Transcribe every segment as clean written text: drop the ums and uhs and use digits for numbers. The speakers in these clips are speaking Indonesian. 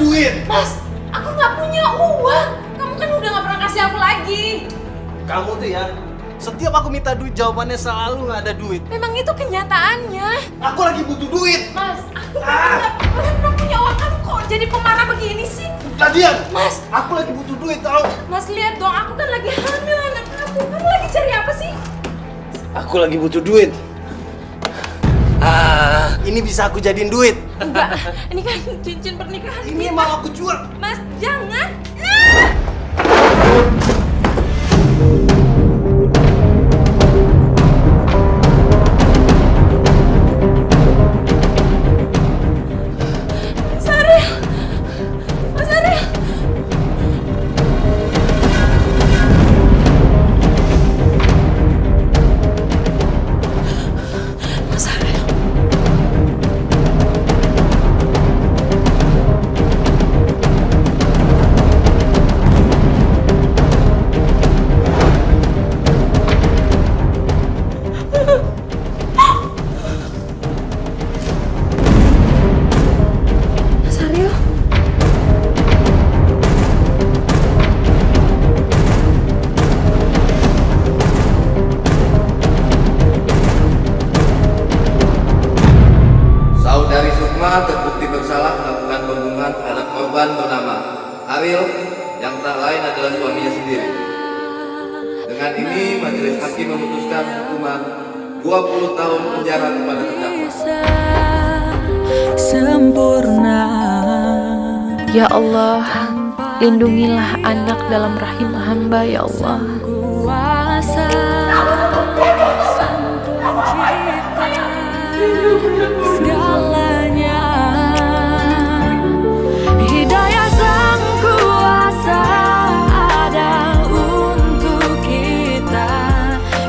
duit. Mas, aku nggak punya uang. Kamu kan udah nggak pernah kasih aku lagi. Kamu tuh ya, setiap aku minta duit jawabannya selalu nggak ada duit. Memang itu kenyataannya. Aku lagi butuh duit. Mas, aku nggak pernah punya uang. Kamu kok jadi pemarah begini sih? Ladian, Mas, aku lagi butuh duit tau. Mas lihat dong, aku kan lagi hamil anak kamu. Kamu lagi cari apa sih? Aku lagi butuh duit. Ini bisa aku jadiin duit. Enggak, ini kan cincin pernikahan Ini kita. mau aku jual. Mas, jangan. Mas Ariel. Mas Ariel. Mas Ariel. Mas Ariel. Saudari Sukma terbukti bersalah melakukan pembunuhan terhadap korban bernama Ariel yang tak lain adalah suaminya sendiri. Dengan ini majelis hakim memutuskan hukuman 20 tahun penjara kepada terdakwa. Sempurna. Ya Allah, lindungilah anak dalam rahim hamba ya Allah. Kuasa Sang Pencipta segalanya. Hidayah Sang Kuasa ada untuk kita.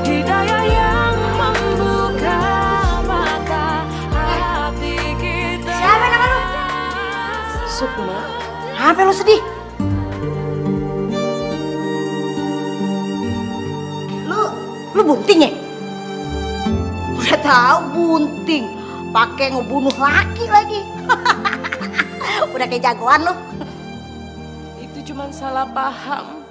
Hidayah yang membuka mata hati kita. Siapa nama lu? Sukma. Apa lu sedih? Lu bunting ya? Udah tahu bunting, pakai ngebunuh laki lagi. Udah kayak jagoan lu. Itu cuma salah paham.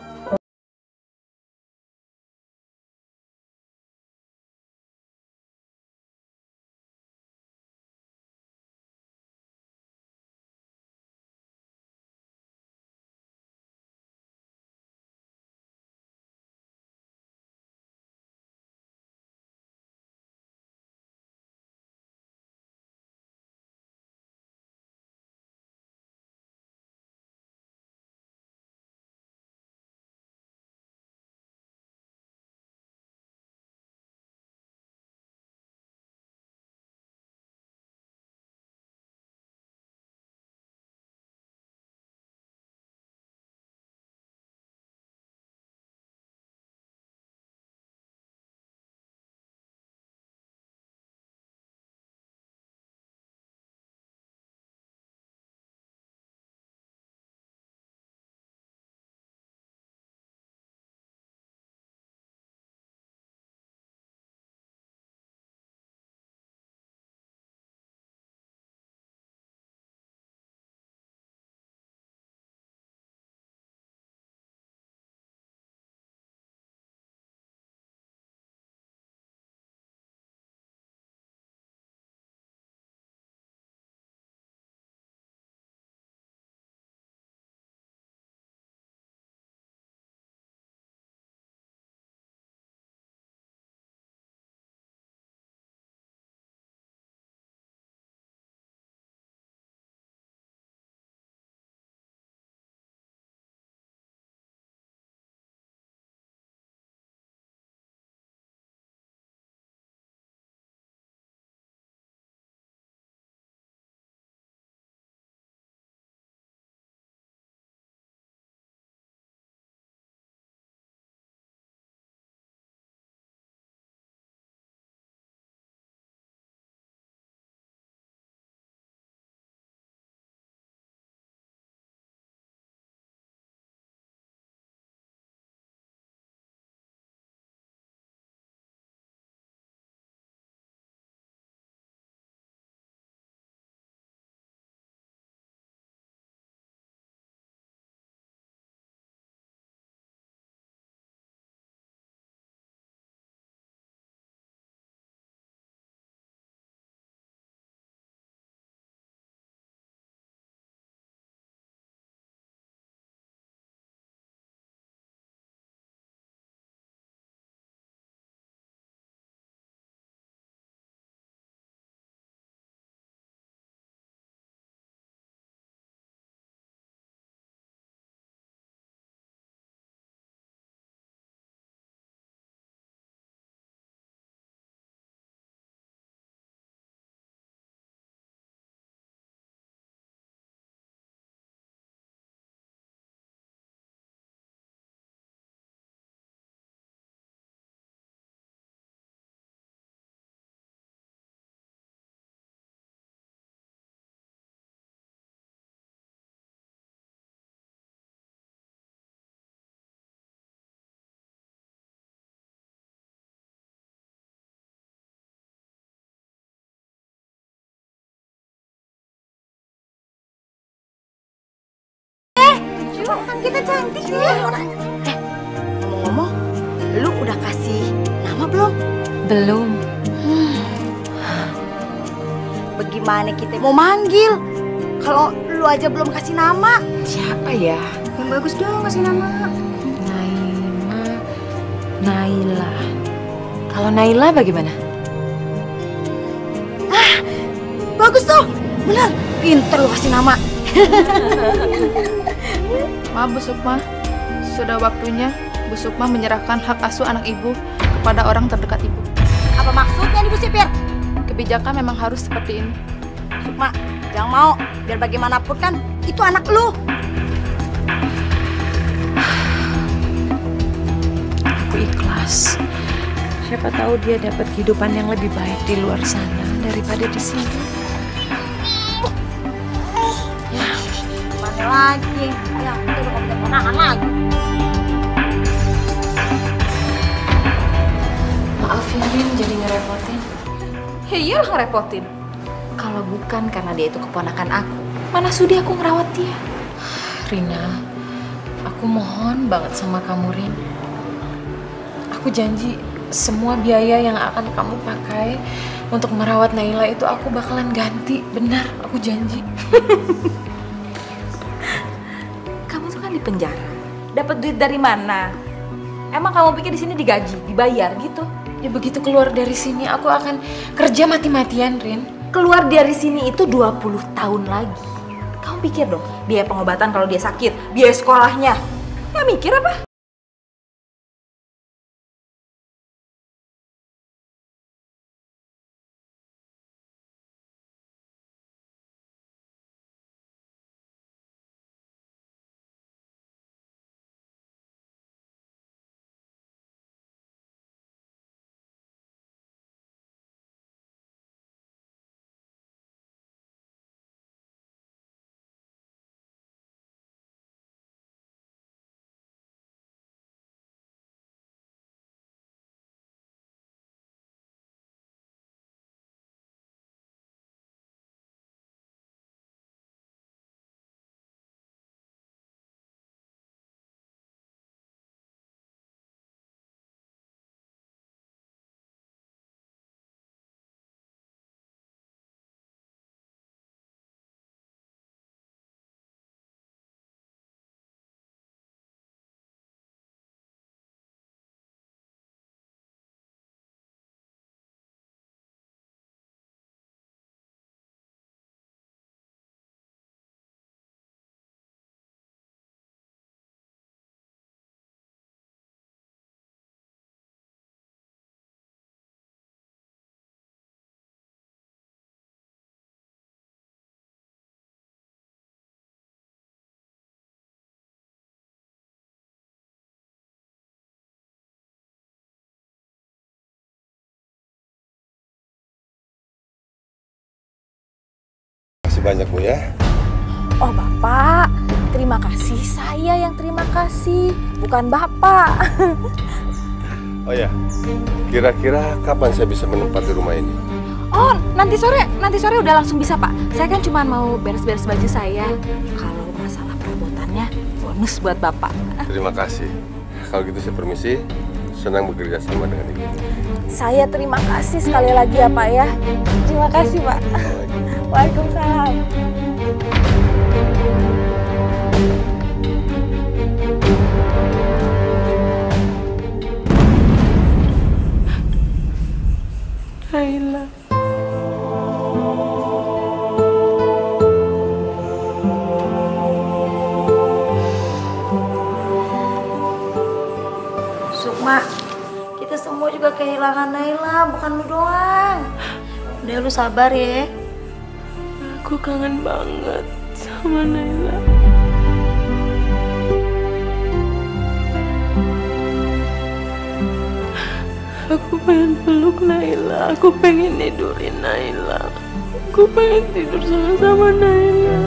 Kan kita cantik ya. Ngomong-ngomong, lu udah kasih nama belum? Belum. Bagaimana kita mau manggil? Kalau lu aja belum kasih nama. Siapa ya? Yang bagus dong kasih nama. Naila. Kalau Naila bagaimana? Bagus tuh. Bener. Pinter lu kasih nama. Maaf Bu Sukma, sudah waktunya Bu Sukma menyerahkan hak asuh anak ibu kepada orang terdekat ibu. Apa maksudnya nih Bu Sipir? Kebijakan memang harus seperti ini. Sukma, jangan mau. Biar bagaimanapun kan itu anak lu. Aku ikhlas. Siapa tahu dia dapat kehidupan yang lebih baik di luar sana daripada di sini. Mana lagi? Ya, kita udah ngomongin ponakan lagi. Maaf ya Rin, jadi ngerepotin. Ya iyalah ngerepotin. Kalau bukan karena dia itu keponakan aku, mana sudi aku ngerawat dia. Rina, aku mohon banget sama kamu Rin. Aku janji semua biaya yang akan kamu pakai untuk merawat Naila itu aku bakalan ganti. Benar, aku janji. Kamu tuh kan di penjara. Dapat duit dari mana? Emang kamu pikir di sini digaji, dibayar gitu? Ya begitu keluar dari sini aku akan kerja mati-matian Rin. Keluar dari sini itu 20 tahun lagi. Kamu pikir dong, biaya pengobatan kalau dia sakit, biaya sekolahnya. Nggak mikir apa? Banyak Bu ya. Oh Bapak, terima kasih. Saya yang terima kasih, bukan Bapak. Oh ya, kira-kira kapan saya bisa menempati rumah ini? Oh, nanti sore udah langsung bisa Pak. Saya kan cuma mau beres-beres baju saya. Kalau masalah perabotannya, bonus buat Bapak. Terima kasih. Kalau gitu saya permisi. Senang bekerja sama dengan Ibu. Saya terima kasih sekali lagi ya Pak ya. Terima kasih Pak. Waalaikumsalam. Naila. Sukma, kita semua juga kehilangan Naila, bukan lu doang. Udah lu sabar ya. Aku kangen banget sama Naila. Aku pengen peluk Naila, aku pengen tidurin Naila. Aku pengen tidur sama-sama Naila.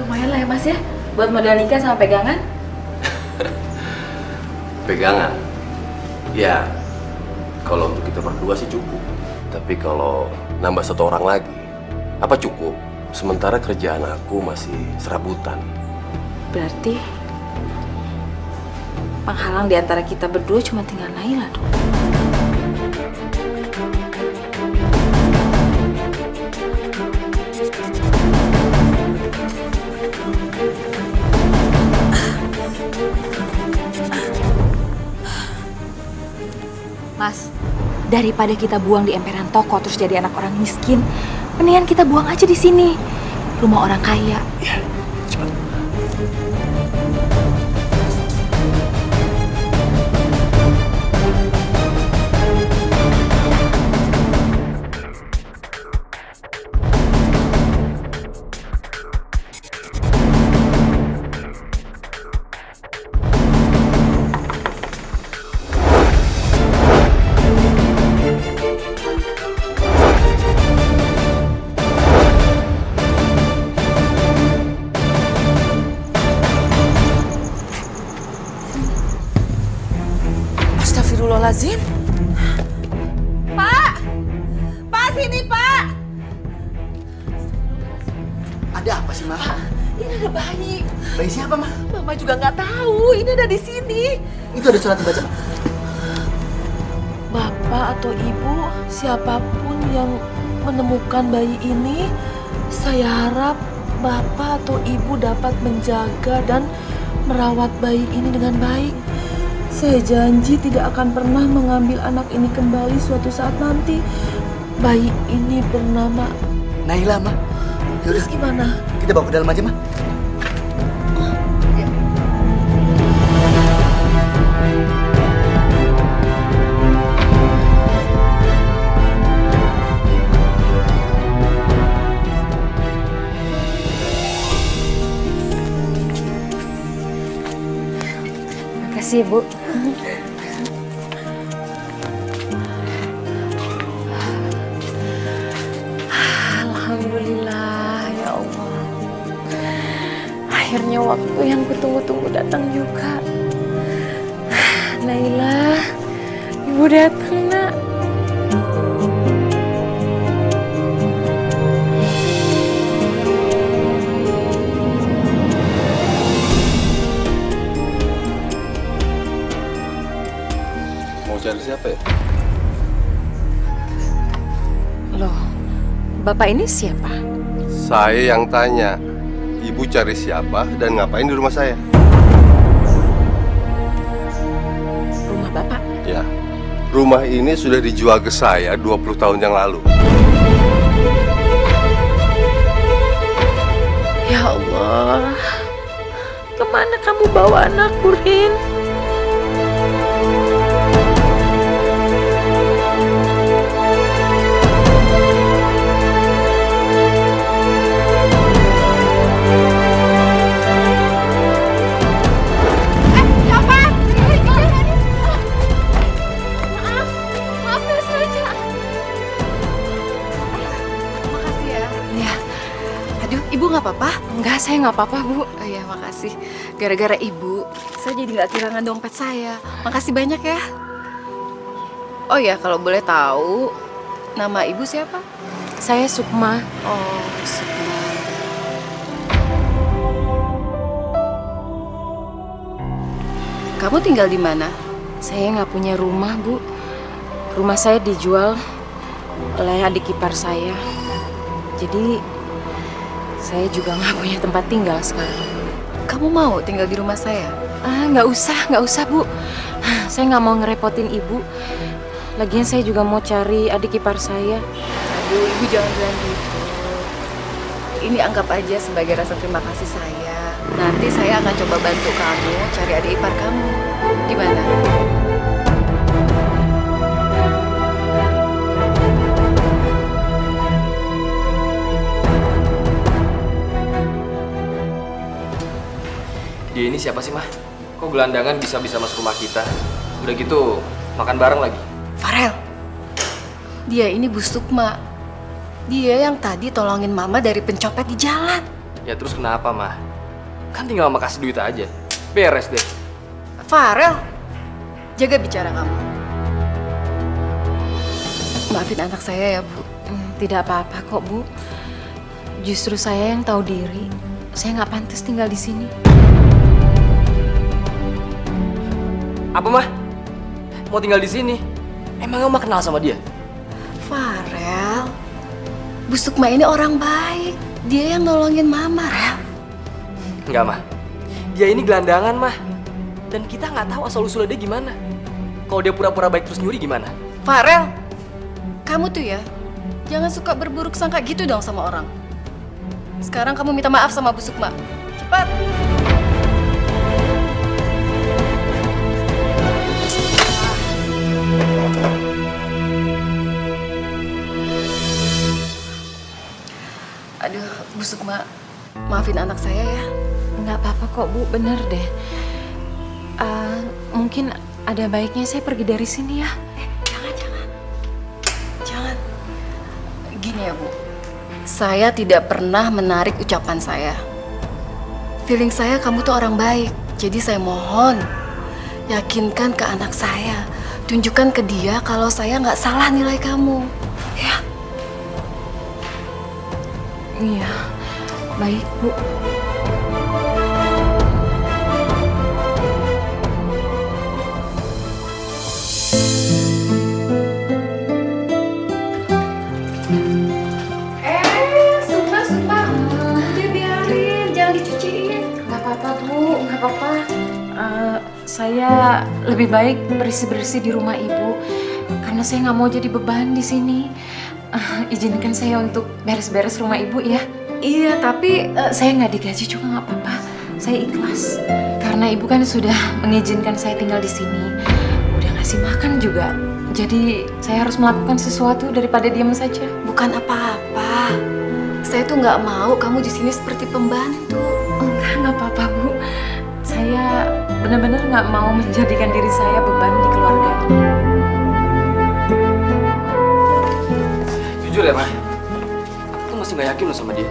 Lumayan lah ya Mas ya, buat modal nikah sama pegangan. Pegangan? Ya, Kalau untuk kita berdua sih cukup. Tapi kalau nambah 1 orang lagi, apa cukup? Sementara kerjaan aku masih serabutan. Berarti penghalang di antara kita berdua cuma tinggal Naila dong. Mas, daripada kita buang di emperan toko terus jadi anak orang miskin, mendingan kita buang aja di sini. Rumah orang kaya. Ya, cepat. Astagfirullahaladzim. Pak! Pak, sini, Pak! Ada apa sih, Ma? Pak, ini ada bayi. Bayi siapa, Ma? Mama juga nggak tahu. Ini ada di sini. Itu ada surat dibaca. Bapak atau ibu, siapapun yang menemukan bayi ini, saya harap bapak atau ibu dapat menjaga dan merawat bayi ini dengan baik. Saya janji tidak akan pernah mengambil anak ini kembali suatu saat nanti. Bayi ini bernama Naila, Ma. Terus gimana? Kita bawa ke dalam aja, Ma. Makasih, Bu. Alhamdulillah, ya Allah. Akhirnya waktu yang kutunggu-tunggu datang juga. Naila, Ibu datang, Nak. Cari siapa ya? Loh, Bapak ini siapa? Saya yang tanya. Ibu cari siapa dan ngapain di rumah saya? Rumah Bapak? Ya, rumah ini sudah dijual ke saya 20 tahun yang lalu. Ya Allah, kemana kamu bawa anakku, Rin? Ibu nggak apa-apa? Enggak, saya nggak apa-apa, Bu. Oh iya, makasih. Gara-gara ibu, saya jadi nggak kehilangan dompet saya. Makasih banyak ya. Oh ya, kalau boleh tahu, nama ibu siapa? Saya Sukma. Oh, Sukma. Kamu tinggal di mana? Saya nggak punya rumah, Bu. Rumah saya dijual oleh adik ipar saya. Jadi saya juga nggak punya tempat tinggal sekarang. Kamu mau tinggal di rumah saya? Nggak usah, Bu. Saya nggak mau ngerepotin Ibu. Lagian saya juga mau cari adik ipar saya. Aduh, Ibu jangan bilang gitu. Ini anggap aja sebagai rasa terima kasih saya. Nanti saya akan coba bantu kamu cari adik ipar kamu. Gimana? Dia ini siapa sih, Mah? Kok gelandangan bisa-bisa masuk rumah kita? Udah gitu, makan bareng lagi. Farel, dia ini Bu Sukma. Dia yang tadi tolongin Mama dari pencopet di jalan. Ya terus kenapa, Mah? Kan tinggal Mama kasih duit aja. Beres deh. Farel, jaga bicara kamu. Maafin anak saya ya, Bu. Tidak apa-apa kok, Bu. Justru saya yang tahu diri. Saya nggak pantas tinggal di sini. Apa, Mah? Mau tinggal di sini? Emang Mah kenal sama dia? Farel, Bu Sukma ini orang baik. Dia yang nolongin Mama, Rel. Enggak, Mah. Dia ini gelandangan, Mah. Dan kita nggak tahu asal-usulnya dia gimana. Kalau dia pura-pura baik terus nyuri gimana? Farel, kamu tuh ya, jangan suka berburuk sangka gitu dong sama orang. Sekarang kamu minta maaf sama Bu Sukma. Cepat. Aduh, Bu Sukma, maafin anak saya ya. Nggak apa-apa kok, Bu. Bener deh. Mungkin ada baiknya saya pergi dari sini ya. Jangan. Gini ya, Bu. Saya tidak pernah menarik ucapan saya. Feeling saya kamu tuh orang baik. Jadi saya mohon, yakinkan ke anak saya. Tunjukkan ke dia kalau saya nggak salah nilai kamu. Ya. Iya, baik, Bu. Sukma. Udah biarin, jangan dicuciin. Nggak apa-apa, Bu. Nggak apa-apa. Saya lebih baik bersih-bersih di rumah Ibu. Karena saya nggak mau jadi beban di sini. Izinkan saya untuk beres-beres rumah Ibu ya. Iya, tapi Saya nggak digaji juga nggak apa-apa. Saya ikhlas. Karena Ibu kan sudah mengizinkan saya tinggal di sini. Udah ngasih makan juga. Jadi saya harus melakukan sesuatu daripada diam saja. bukan apa-apa. Saya tuh nggak mau kamu di sini seperti pembantu. Nggak apa-apa, Bu. Saya benar-benar nggak mau menjadikan diri saya beban di keluarga ini. Jujur ya, Mah. Aku masih nggak yakin loh sama dia.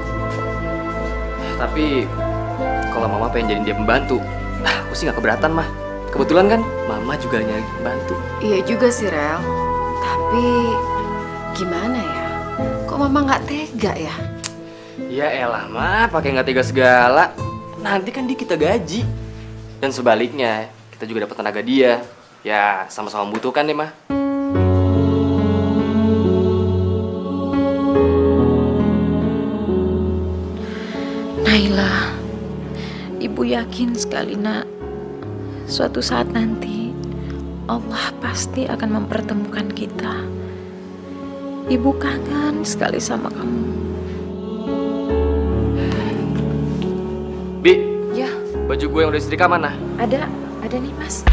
Tapi kalau Mama pengen jadiin dia pembantu, aku sih nggak keberatan, Mah. Kebetulan kan Mama juga nyari pembantu. Iya juga sih, Rel. Tapi gimana ya? Kok Mama nggak tega ya? Ya elah, Mah, pakai nggak tega segala. Nanti kan dia kita gaji. Dan sebaliknya, kita juga dapat tenaga dia. Ya, sama-sama membutuhkan deh, Mah. Naila, Ibu yakin sekali, Nak. Suatu saat nanti, Allah pasti akan mempertemukan kita. Ibu kangen sekali sama kamu. Bi, Ya, baju gue yang udah setrika mana? ada nih, Mas.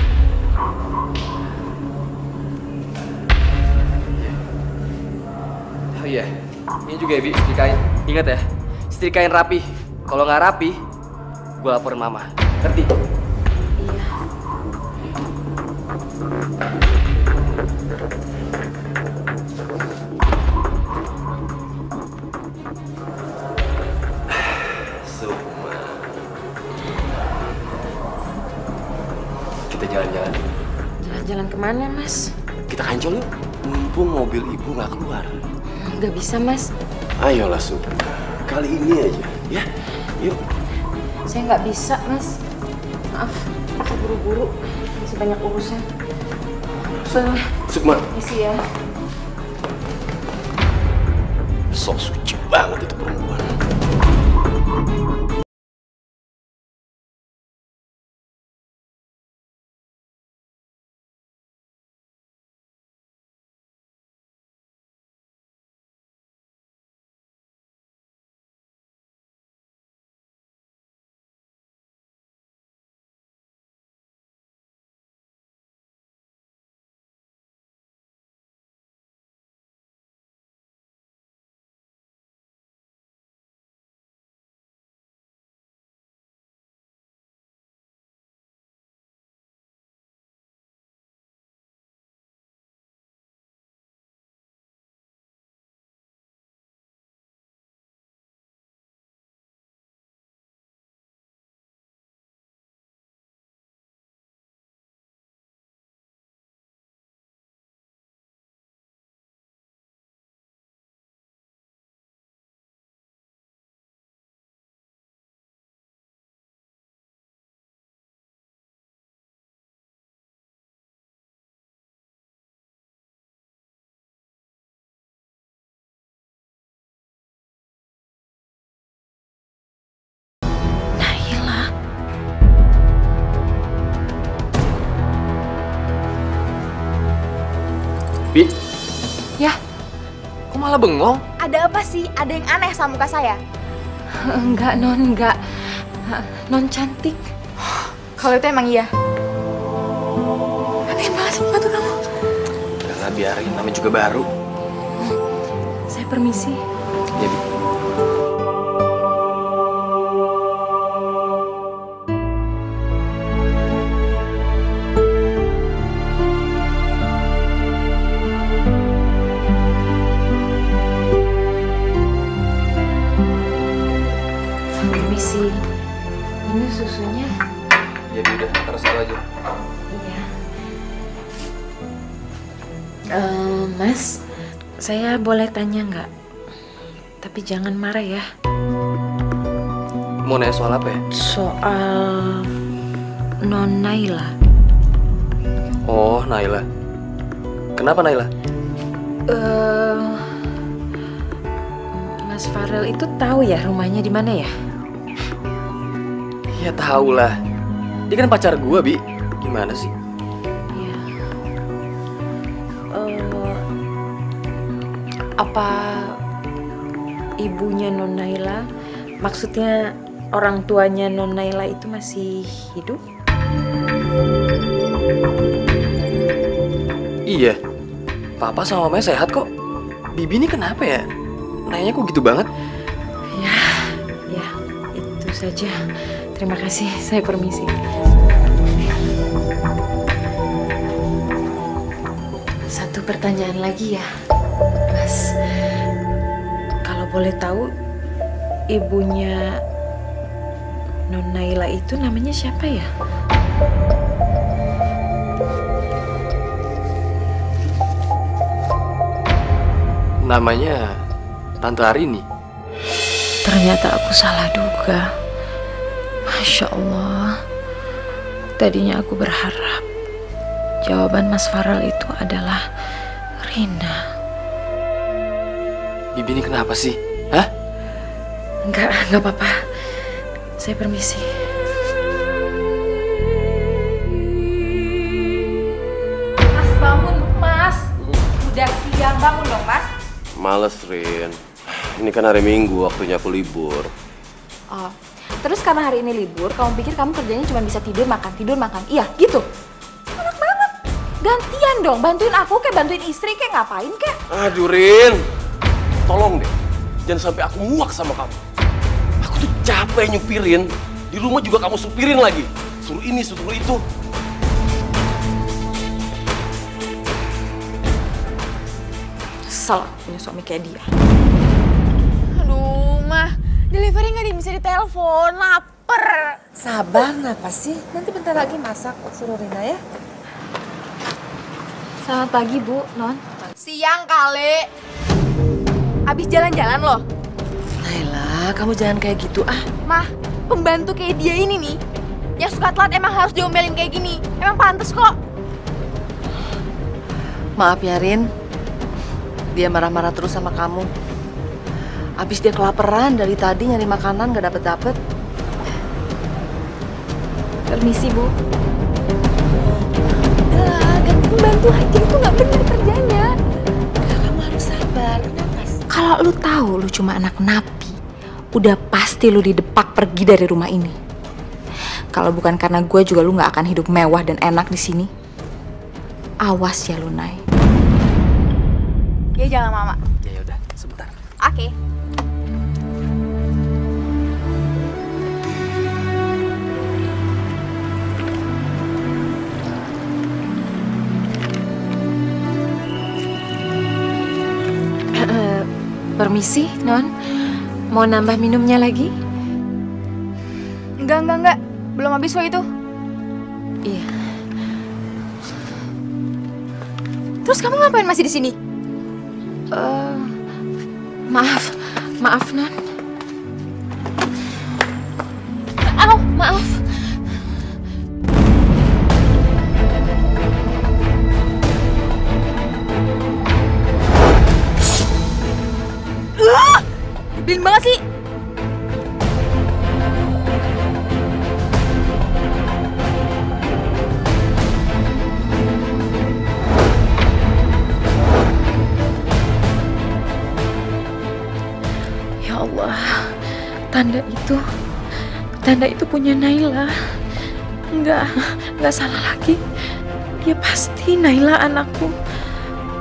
Oh iya, ini juga ya, Bi, setrikain. Ingat ya, setrikain rapi. Kalau nggak rapi, gue laporin Mama. Ngerti? Iya. Sukma. Kita jalan-jalan. Jalan-jalan kemana, Mas? Kita kancol yuk. Mumpung mobil ibu nggak keluar. Nggak bisa, Mas. Ayolah Sukma. Kali ini aja, ya. Yuk. Saya nggak bisa, Mas. Maaf, aku buru-buru. Masih banyak urusan. Sukma. Isi ya. Sok suci banget itu perempuan. malah bengong? Ada apa sih? Ada yang aneh sama muka saya? Enggak, Non, enggak. Non cantik. Kalau itu emang iya. Aneh banget sih muka tuh kamu. Udah biarin, namanya juga baru. Saya permisi. Ya, Bi. Permisi. Ini susunya. Ya udah, terus taruh aja. Iya. Mas, saya boleh tanya nggak? Tapi jangan marah ya. Mau nanya soal apa ya? Soal Non Naila. Oh, Naila. Kenapa Naila? Mas Farel itu tahu ya rumahnya di mana ya? Ya tahu lah. Dia kan pacar gua, Bi. Gimana sih? Iya. Apa ibunya Non Naila, maksudnya orang tuanya Non Naila itu masih hidup? Iya. Papa sama mamanya sehat kok. Bibi ini kenapa ya? Nanya kok gitu banget? Ya, itu saja. Terima kasih, saya permisi. Satu pertanyaan lagi ya, Mas. Kalau boleh tahu, ibunya Non Naila itu namanya siapa ya? Namanya Tante Arini. Ternyata aku salah duga. Masya Allah. Tadinya aku berharap jawaban Mas Farel itu adalah Rina. Bibi ini kenapa sih? Hah? Enggak apa-apa. Saya permisi. Mas bangun, Mas. Udah siang, bangun dong, Mas. Males, Rin. Ini kan hari Minggu, waktunya aku libur. Oh, terus karena hari ini libur, kamu pikir kamu kerjanya cuma bisa tidur makan. Iya, gitu. Enak banget. Gantian dong, bantuin aku kayak bantuin istri kayak ngapain kayak. Aduh, Rin. Tolong deh, jangan sampai aku muak sama kamu. Aku tuh capek nyupirin. Di rumah juga kamu supirin lagi. Suruh ini, suruh itu. Salah punya suami kayak dia. Aduh, Mah. Delivery nggak bisa ditelepon, lapar. Sabar, kenapa sih? Nanti bentar lagi masak, suruh Rina ya. Selamat pagi, Bu, Non. Siang kali. Abis jalan-jalan loh. Naila, kamu jangan kayak gitu ah. Mah, pembantu kayak dia ini nih, yang suka telat emang harus diomelin kayak gini. Emang pantas kok. Maaf ya, Rin. Dia marah-marah terus sama kamu. Habis dia kelaparan dari tadi nyari makanan gak dapet-dapet. Permisi, Bu. Udah, ganti pembantu aja, itu nggak benar kerjanya. Udah, kamu harus sabar. Kenapa sih? Kalau lu tahu lu cuma anak napi, udah pasti lu didepak pergi dari rumah ini. Kalau bukan karena gue juga lu nggak akan hidup mewah dan enak di sini. Awas ya lu, Nay. Ya jangan Mama. Ya udah, sebentar. Oke. Permisi, Non. Mau nambah minumnya lagi? Enggak. Belum habis kok itu. Iya. Terus kamu ngapain masih di sini? Maaf, Non. Aduh, maaf. Nyebelin banget sih. Tanda itu punya Naila. Enggak salah lagi. Dia pasti Naila anakku.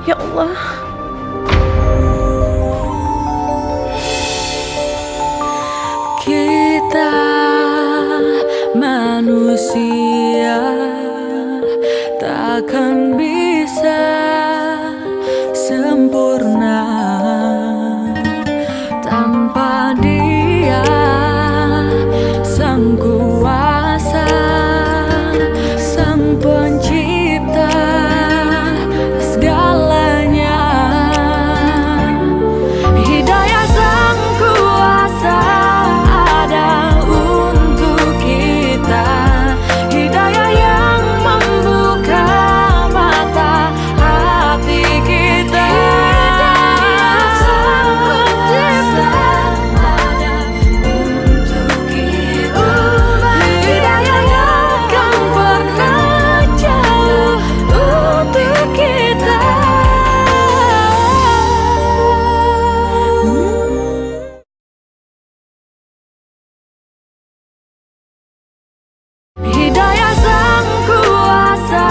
Ya Allah. Kita manusia takkan bisa sempurna tanpa Dia, Sang Kuasa, Sang Pencipta segalanya. Hidayah Sang Kuasa ada untuk kita, hidayah yang membuka mata hati kita. Hidayah Sang Pencipta ada untuk kita, hidayah yang akan pernah jauh untuk kita. Hidayah Sang Kuasa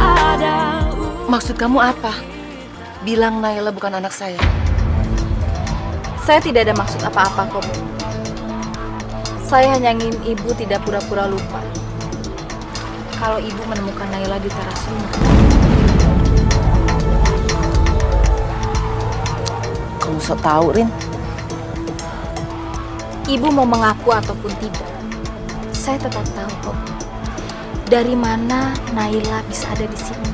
ada. Maksud kamu apa? Bilang Naila bukan anak saya. Saya tidak ada maksud apa-apa kok, Bu. Saya hanya ingin Ibu tidak pura-pura lupa kalau Ibu menemukan Naila di teras rumah. Kamu sok tahu, Rin. Ibu mau mengaku ataupun tidak, saya tetap tahu kok dari mana Naila bisa ada di sini.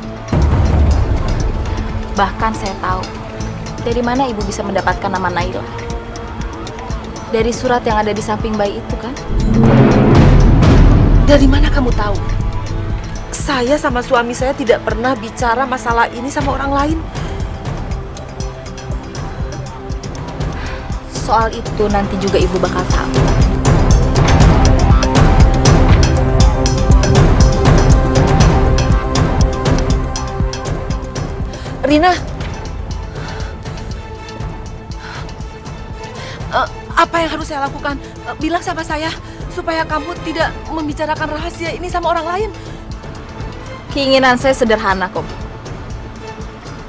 Bahkan saya tahu dari mana Ibu bisa mendapatkan nama Naila. Dari surat yang ada di samping bayi itu kan? Dari mana kamu tahu? Saya sama suami saya tidak pernah bicara masalah ini sama orang lain. Soal itu nanti juga Ibu bakal tahu. Rina, apa yang harus saya lakukan? Bilang sama saya supaya kamu tidak membicarakan rahasia ini sama orang lain. Keinginan saya sederhana kok.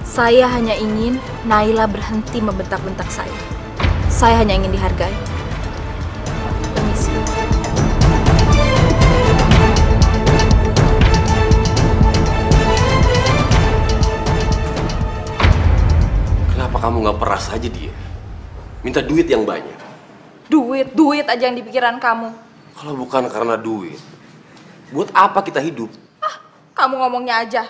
Saya hanya ingin Naila berhenti membentak-bentak saya. Saya hanya ingin dihargai. Permisi. Kenapa kamu nggak peras aja dia? Minta duit yang banyak. Duit aja yang di pikiran kamu. Kalau bukan karena duit, buat apa kita hidup? Kamu ngomongnya aja.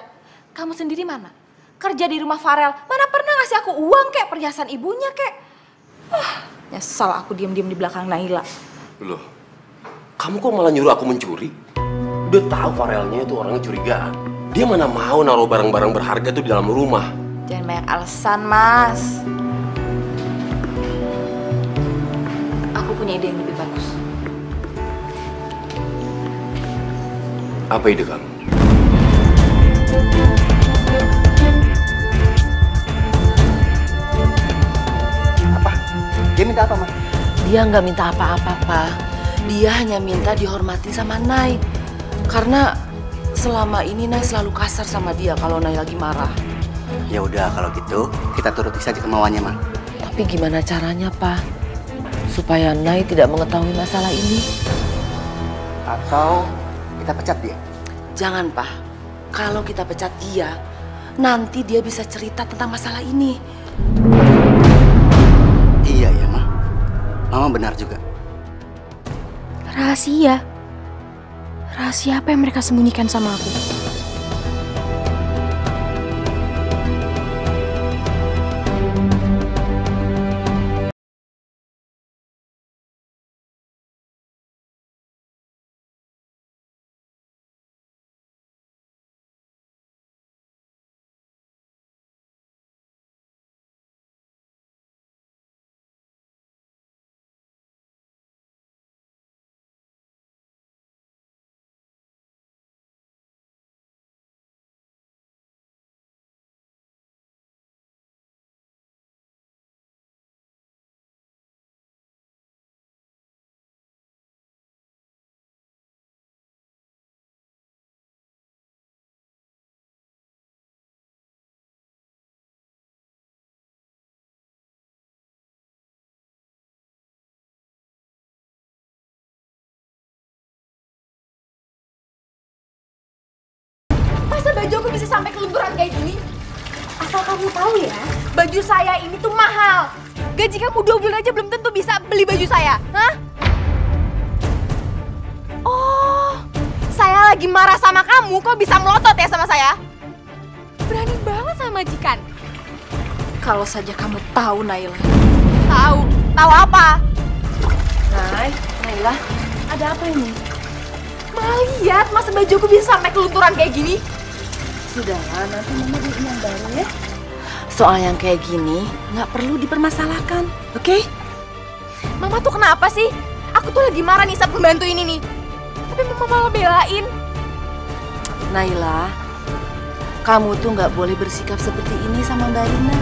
Kamu sendiri mana? Kerja di rumah Farel. Mana pernah ngasih aku uang kek, perhiasan ibunya kek. Nyesal aku diam-diam di belakang Naila. Loh, kamu kok malah nyuruh aku mencuri? Udah tahu Farelnya itu orangnya curigaan. Dia mana mau naruh barang-barang berharga tuh di dalam rumah. Jangan banyak alasan, Mas. Aku punya ide yang lebih bagus. Apa ide kamu? Apa? Dia minta apa, Ma? Dia nggak minta apa-apa, Pak. Dia hanya minta dihormati sama Nay. Karena selama ini Nay selalu kasar sama dia kalau Nay lagi marah. Ya udah kalau gitu kita turuti saja kemauannya, Ma. Tapi gimana caranya, Pak? Supaya Nay tidak mengetahui masalah ini. Atau kita pecat dia. Jangan, Pak. Kalau kita pecat dia, nanti dia bisa cerita tentang masalah ini. Iya ya, Ma. Mama benar juga. Rahasia? Rahasia apa yang mereka sembunyikan sama aku? baju aku bisa sampai kelunturan kayak gini? Asal kamu tahu ya, baju saya ini tuh mahal. Gaji kamu 2 bulan aja belum tentu bisa beli baju saya. Hah? Oh, saya lagi marah sama kamu, kok bisa melotot ya sama saya? Berani banget sama majikan. Kalau saja kamu tahu, Naila. Tahu? Tahu apa? Naila, ada apa ini? Malah lihat, masa bajuku bisa sampai kelunturan kayak gini? Sudahlah, nanti Mama beliin yang baru ya. Soal yang kayak gini nggak perlu dipermasalahkan, oke? Mama tuh kenapa sih? Aku tuh lagi marah nih sama pembantu ini nih. Tapi Mama malah belain. Naila, kamu tuh nggak boleh bersikap seperti ini sama Mbak Rina.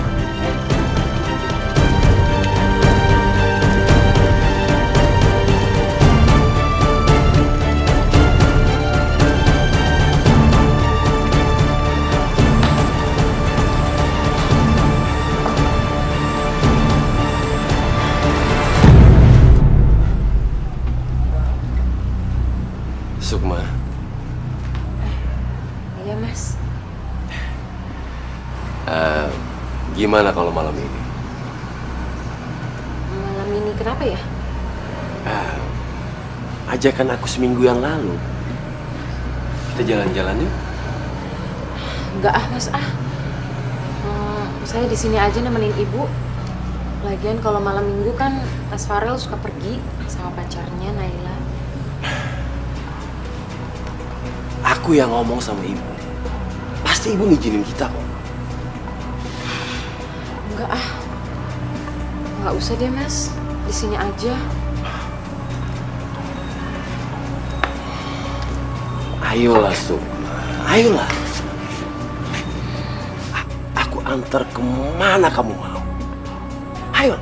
Sukma. Iya, Mas. Gimana kalau malam ini? Malam ini kenapa ya? Ajakan aku seminggu yang lalu. Kita jalan-jalan yuk. Enggak Mas saya di sini aja nemenin Ibu. Lagian kalau malam minggu kan Mas Farel suka pergi sama pacarnya Naila. Aku yang ngomong sama ibu. Pasti ibu ngizinin kita kok. Enggak usah deh Mas, di sini aja. Ayolah Sukma, ayolah. Aku antar kemana kamu mau. Ayo.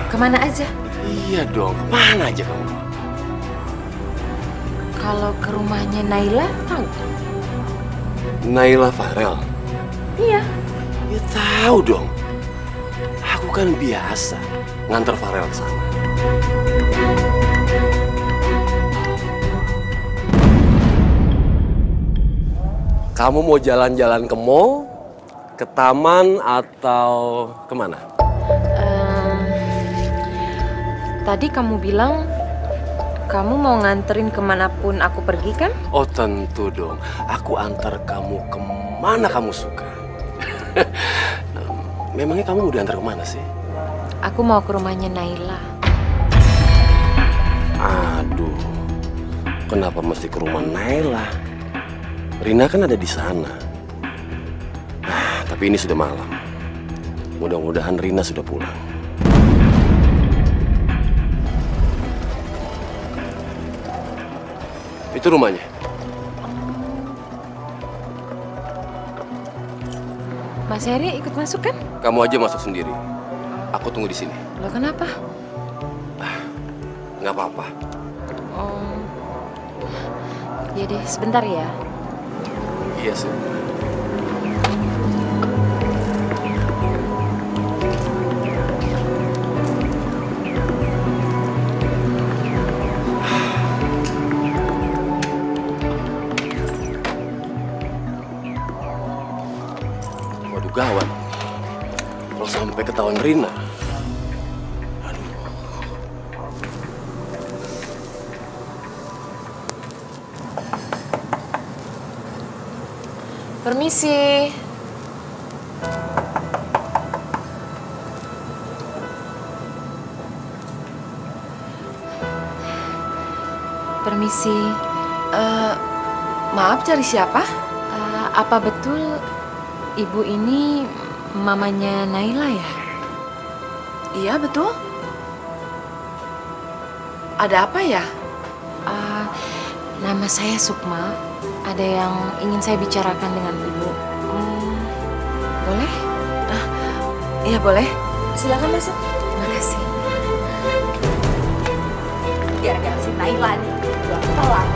Kemana aja? Iya dong, kemana aja kamu mau. Kalau ke rumahnya Naila, tahu? Naila Farel? Iya. Ya tahu dong. Aku kan biasa nganter Farel ke sana. Kamu mau jalan-jalan ke mall, ke taman, atau kemana? Tadi kamu bilang kamu mau nganterin kemanapun aku pergi kan? Oh tentu dong, aku antar kamu kemana kamu suka. Memangnya kamu mau diantar kemana sih? Aku mau ke rumahnya Naila. Aduh, kenapa mesti ke rumah Naila? Rina kan ada di sana. Tapi ini sudah malam. Mudah-mudahan Rina sudah pulang. Itu rumahnya. Mas Heri ikut masuk kan? Kamu aja masuk sendiri. Aku tunggu di sini. Loh kenapa? Nggak apa-apa. Oh, ya deh sebentar ya. Iya sih. Waduh gawat. Kalau sampai ketahuan Rina. Permisi. Permisi. Maaf, cari siapa? Apa betul ibu ini mamanya Naila ya? Iya, betul. Ada apa ya? Nama saya Sukma. Ada yang ingin saya bicarakan dengan ibu. Boleh? Iya, boleh. Silakan masuk. Terima kasih. Gara-gara si Naila nih, udah telat.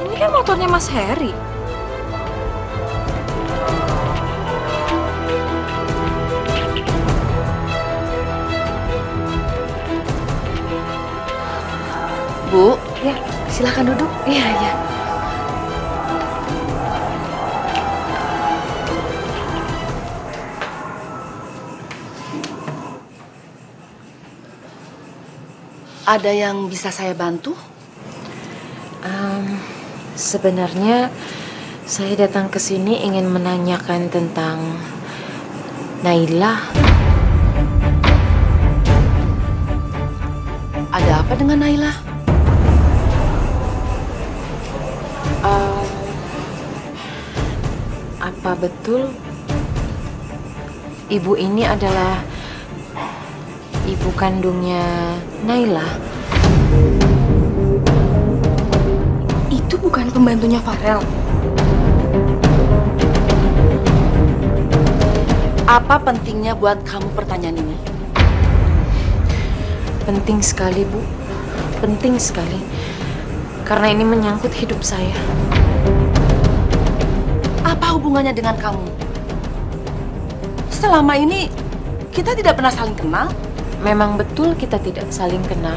Ini kan motornya Mas Heri. Silakan duduk. Iya, iya. Ada yang bisa saya bantu? Sebenarnya saya datang ke sini ingin menanyakan tentang Naila. Ada apa dengan Naila? Apa betul ibu ini adalah ibu kandungnya Naila? Itu bukan pembantunya Farel. Apa pentingnya buat kamu pertanyaan ini? Penting sekali, Bu. Penting sekali. Karena ini menyangkut hidup saya. Apa hubungannya dengan kamu? Selama ini kita tidak pernah saling kenal. Memang betul kita tidak saling kenal.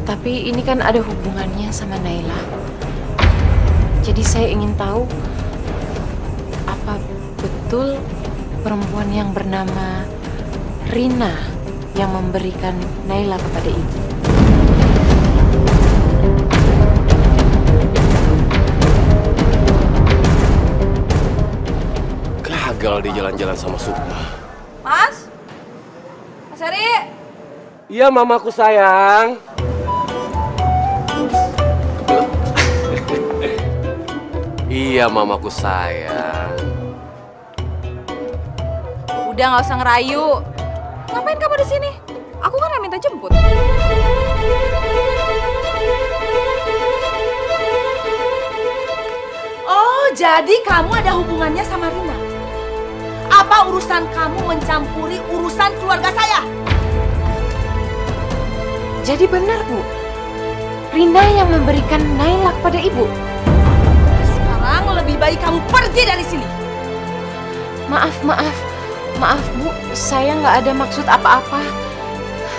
Tapi ini kan ada hubungannya sama Naila. Jadi saya ingin tahu apa betul perempuan yang bernama Rina yang memberikan Naila kepada ibu. Gagal di jalan-jalan sama Sukma. Mas? Mas Heri? Iya, mamaku sayang. Iya, mamaku sayang. Udah nggak usah ngerayu. Ngapain kamu di sini? Aku kan yang minta jemput. Oh, jadi kamu ada hubungannya sama Rina? Apa urusan kamu mencampuri urusan keluarga saya? Jadi benar, Bu. Rina yang memberikan Naila kepada ibu. Sekarang lebih baik kamu pergi dari sini. Maaf, Bu. Saya nggak ada maksud apa-apa.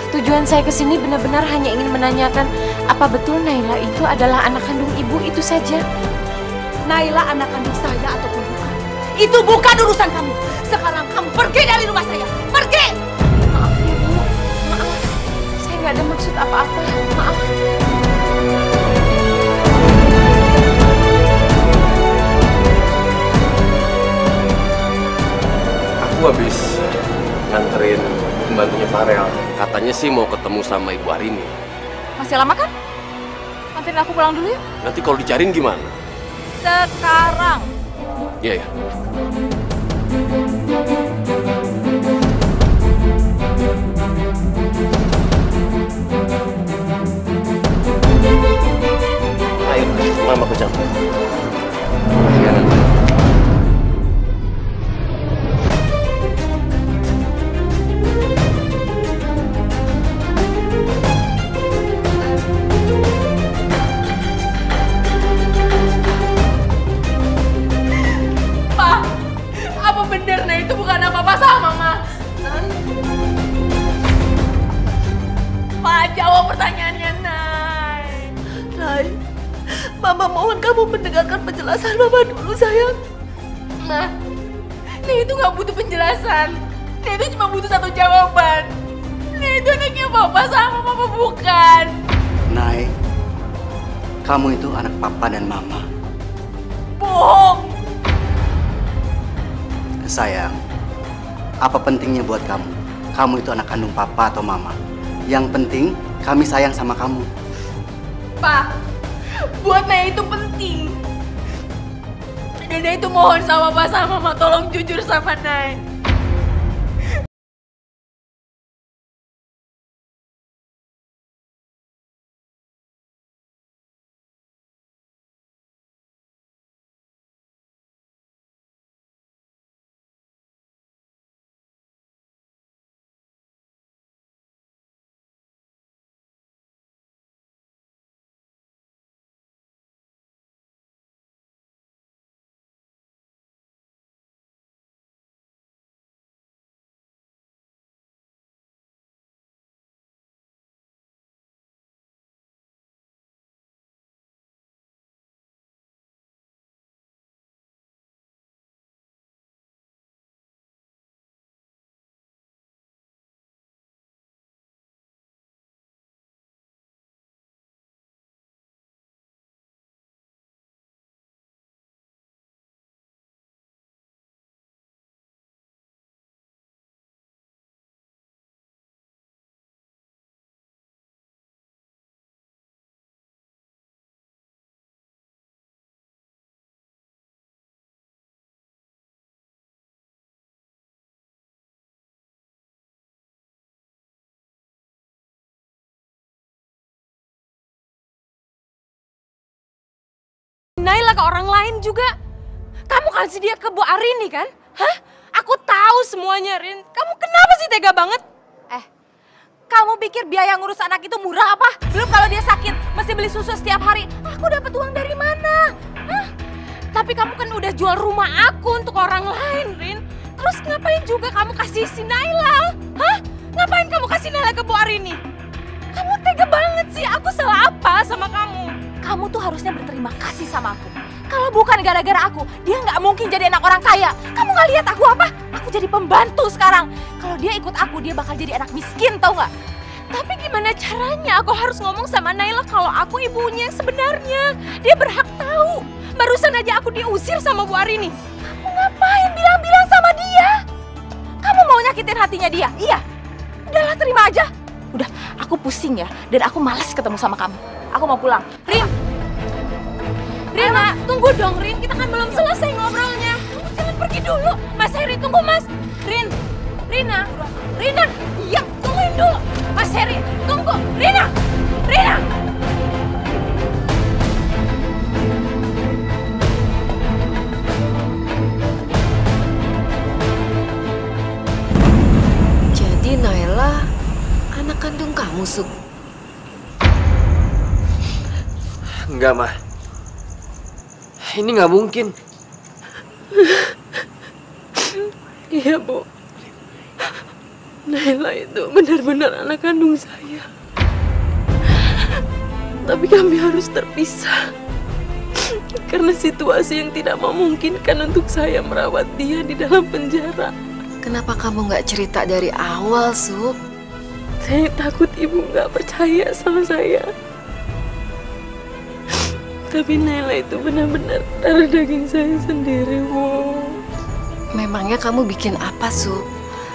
Tujuan saya ke sini benar-benar hanya ingin menanyakan apa betul Naila itu adalah anak kandung ibu, itu saja. Naila anak kandung saya ataupun bukan, itu bukan urusan kamu. Sekarang kamu pergi dari rumah saya. Pergi! Maaf ya, Bu. Maaf. Saya nggak ada maksud apa-apa. Maaf. Aku habis nganterin pembantunya Farel. Katanya sih mau ketemu sama Ibu Arini. Masih lama kan? Anterin aku pulang dulu ya. Nanti kalau dicariin gimana? Sekarang. Iya, ya. Ayo, mama aku capek. Pak, apa bener Nay itu bukan apa-apa sama Mama? Pak, jawab pertanyaannya Nay. Nay, Mama mohon kamu mendengarkan penjelasan Mama dulu, sayang. Ma, Nay itu nggak butuh penjelasan. Nay itu cuma butuh satu jawaban. Nay itu anaknya Papa sama Mama bukan. Nay, kamu itu anak Papa dan Mama. Bohong. Sayang, apa pentingnya buat kamu? Kamu itu anak kandung Papa atau Mama? Yang penting, kami sayang sama kamu. Pak, buat Nay itu penting. Dan Nay itu mohon sama Papa sama Mama tolong jujur sama Nay. Naila ke orang lain juga. Kamu kasih dia ke Bu Arini kan? Hah? Aku tahu semuanya, Rin. Kamu kenapa sih tega banget? Kamu pikir biaya ngurus anak itu murah apa? Belum kalau dia sakit, mesti beli susu setiap hari. Aku dapat uang dari mana? Hah? Tapi kamu kan udah jual rumah aku untuk orang lain, Rin. Terus ngapain juga kamu kasih si Naila? Hah? Ngapain kamu kasih Naila ke Bu Arini? Kamu tega banget sih. Aku salah apa sama kamu? Kamu tuh harusnya berterima kasih sama aku. Kalau bukan gara-gara aku, dia nggak mungkin jadi anak orang kaya. Kamu nggak lihat aku apa? Aku jadi pembantu sekarang. Kalau dia ikut aku, dia bakal jadi anak miskin, tau nggak? Tapi gimana caranya aku harus ngomong sama Naila kalau aku ibunya yang sebenarnya? Dia berhak tahu. Barusan aja aku diusir sama Bu Arini. Kamu ngapain bilang-bilang sama dia? Kamu mau nyakitin hatinya dia? Iya. Udahlah, terima aja. Udah, aku pusing ya. Dan aku malas ketemu sama kamu. Aku mau pulang. Rina, tunggu dong Rin, kita kan belum selesai ngobrolnya. Kamu jangan pergi dulu. Mas Heri, tunggu Mas. Rina, iya, tungguin dulu. Mas Heri, tunggu. Rina. Jadi Naila anak kandung kamu, Suk? Enggak, Mah. Ini nggak mungkin. Iya, Bu. Naila itu benar-benar anak kandung saya. Tapi kami harus terpisah. Karena situasi yang tidak memungkinkan untuk saya merawat dia di dalam penjara. Kenapa kamu nggak cerita dari awal, Suk? Saya takut ibu nggak percaya sama saya. Tapi Naila itu benar-benar darah daging saya sendiri, Bu. Memangnya kamu bikin apa, Su?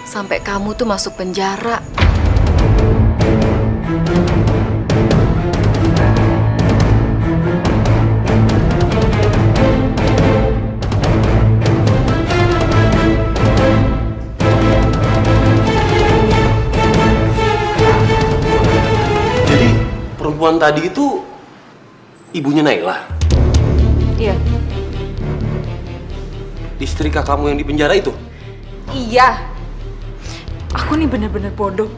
Sampai kamu tuh masuk penjara. Jadi perempuan tadi itu ibunya Naila? Iya. Istri kakakmu yang di penjara itu? Iya. Aku nih bener-bener bodoh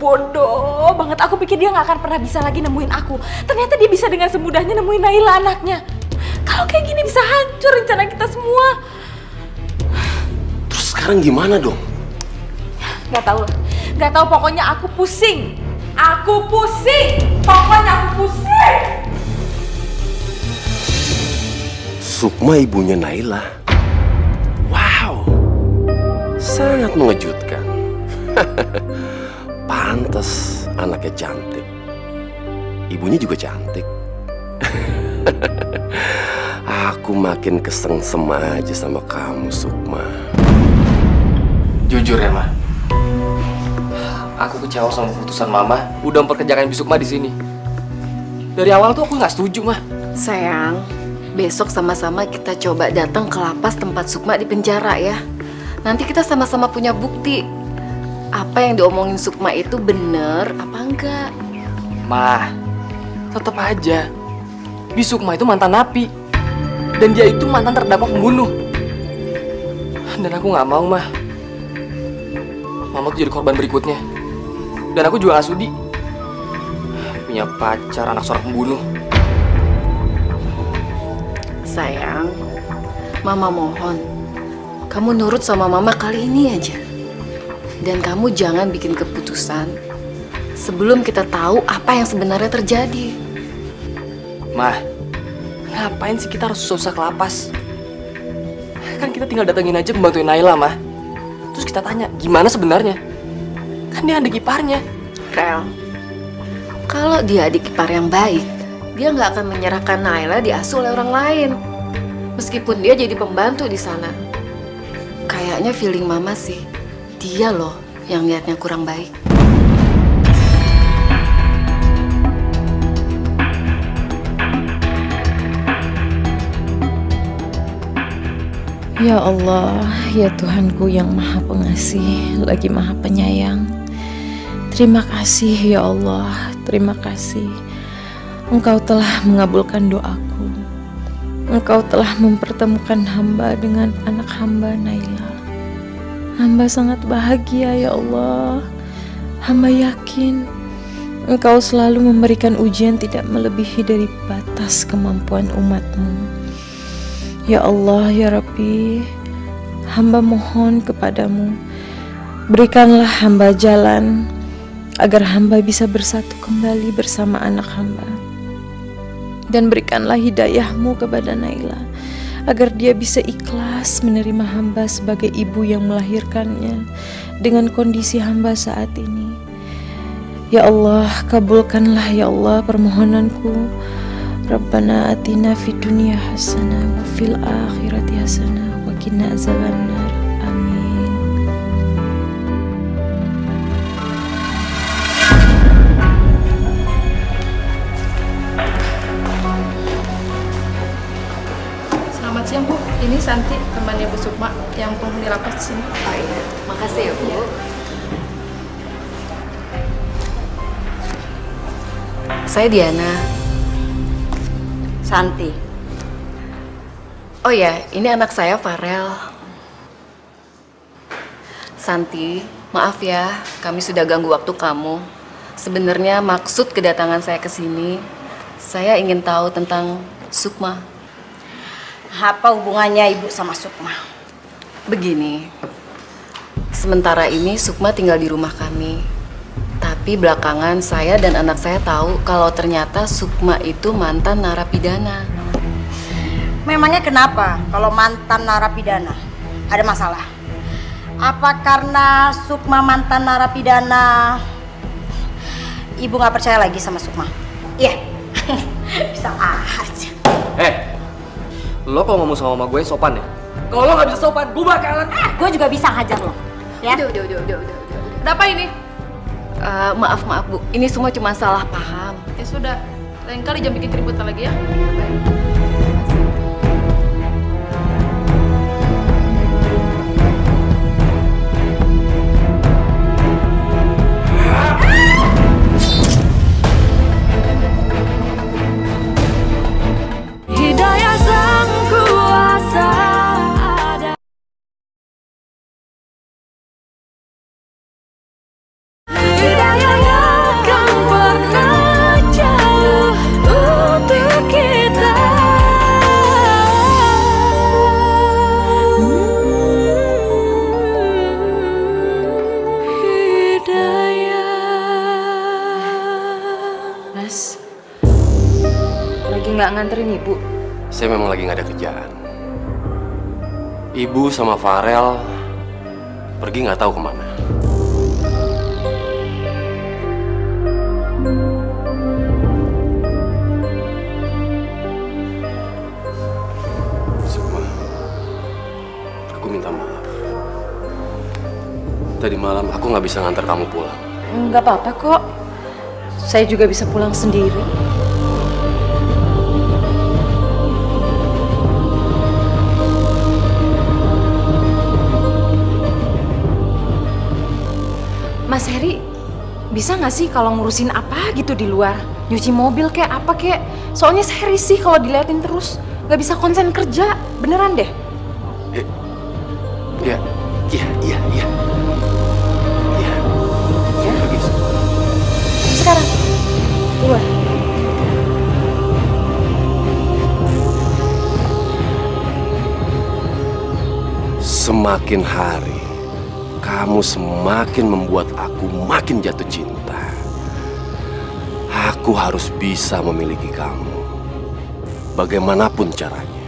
banget. Aku pikir dia nggak akan pernah bisa lagi nemuin aku. Ternyata dia bisa dengan semudahnya nemuin Naila anaknya. Kalau kayak gini bisa hancur rencana kita semua. Terus sekarang gimana dong? Nggak tahu. Pokoknya aku pusing. Pokoknya aku pusing. Sukma ibunya Naila. Wow, sangat mengejutkan. Pantes anaknya cantik. Ibunya juga cantik. Aku makin kesengsem aja sama kamu, Sukma. Jujur ya, Ma. Aku kecewa sama keputusan Mama udah memperkerjakan Bi Sukma di sini. Dari awal tuh aku nggak setuju, Ma. Sayang, besok sama-sama kita coba datang ke lapas tempat Sukma di penjara ya. Nanti kita sama-sama punya bukti. Apa yang diomongin Sukma itu bener apa enggak? Ma, tetap aja. Bi Sukma itu mantan napi. Dan dia itu mantan terdakwa pembunuh. Dan aku nggak mau, Ma. Mama tuh jadi korban berikutnya. Dan aku juga gak sudi punya pacar anak seorang pembunuh. Sayang, Mama mohon kamu nurut sama Mama kali ini aja. Dan kamu jangan bikin keputusan sebelum kita tahu apa yang sebenarnya terjadi. Ma, ngapain sih kita harus susah ke lapas? Kan kita tinggal datengin aja pembantuin Naila, Ma. Terus kita tanya, gimana sebenarnya? Kan dia adik iparnya. Rel, kalau dia adik ipar yang baik, dia nggak akan menyerahkan Naila diasuh oleh orang lain. Meskipun dia jadi pembantu di sana. Kayaknya feeling Mama sih, dia loh yang niatnya kurang baik. Ya Allah, ya Tuhanku yang Maha Pengasih, lagi Maha Penyayang. Terima kasih ya Allah, terima kasih. Engkau telah mengabulkan doaku. Engkau telah mempertemukan hamba dengan anak hamba Naila. Hamba sangat bahagia ya Allah. Hamba yakin Engkau selalu memberikan ujian tidak melebihi dari batas kemampuan umatmu. Ya Allah, ya Rabbi, hamba mohon kepadamu, berikanlah hamba jalan agar hamba bisa bersatu kembali bersama anak hamba. Dan berikanlah hidayahmu kepada Naila agar dia bisa ikhlas menerima hamba sebagai ibu yang melahirkannya dengan kondisi hamba saat ini. Ya Allah, kabulkanlah ya Allah permohonanku. Rabbana atina fid dunya hasanah wa fil akhirati hasanah wa qina azabannar. Amin. Selamat siang Bu, ini Santi, temannya Bu Sukma yang penghuni lapas di sini. Oh iya, makasih ya Bu. Saya Diana. Santi. Oh ya, ini anak saya Farel. Santi, maaf ya, kami sudah ganggu waktu kamu. Sebenarnya maksud kedatangan saya ke sini, saya ingin tahu tentang Sukma. Apa hubungannya Ibu sama Sukma? Begini, sementara ini Sukma tinggal di rumah kami. Tapi belakangan saya dan anak saya tahu kalau ternyata Sukma itu mantan narapidana. Memangnya kenapa kalau mantan narapidana? Ada masalah? Apa karena Sukma mantan narapidana Ibu nggak percaya lagi sama Sukma? Iya. Bisa aja. Lo kalau ngomong sama mama gue sopan ya? Kalau lo nggak bisa sopan, gue bakalan. Gue juga bisa hajar lo. Ya? Udah. Ada apa ini? Maaf Bu, ini semua cuma salah paham. Ya sudah, lain kali jangan bikin keributan lagi ya. Hidayah sang kuasa ada. Hidayah yang kan pernah jauh untuk kita. Mas, lagi nggak nganterin Ibu? Saya memang lagi nggak ada kerjaan. Ibu sama Farel pergi nggak tahu kemana. Sukma, aku minta maaf. Tadi malam aku nggak bisa ngantar kamu pulang. Nggak apa-apa kok. Saya juga bisa pulang sendiri. Mas Heri, bisa nggak sih kalau ngurusin apa gitu di luar? Nyuci mobil kayak apa kayak? Soalnya saya risih kalau diliatin terus. Nggak bisa konsen kerja, beneran deh. Iya. Sekarang, keluar. Semakin hari, kamu semakin membuat aku makin jatuh cinta. Aku harus bisa memiliki kamu, bagaimanapun caranya.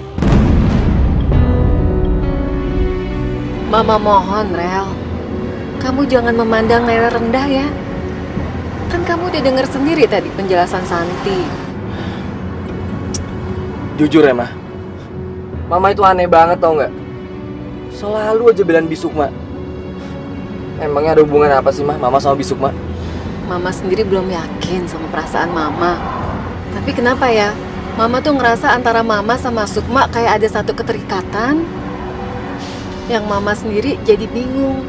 Mama mohon, Rel. Kamu jangan memandang Naila rendah ya. Kan kamu udah dengar sendiri tadi penjelasan Santi. Jujur ya, Mama itu aneh banget tau nggak? Selalu aja belain Bisukma. Emangnya ada hubungan apa sih, Mama sama Bisukma? Mama sendiri belum yakin sama perasaan Mama. Tapi kenapa ya? Mama tuh ngerasa antara Mama sama Sukma kayak ada satu keterikatan. Yang Mama sendiri jadi bingung.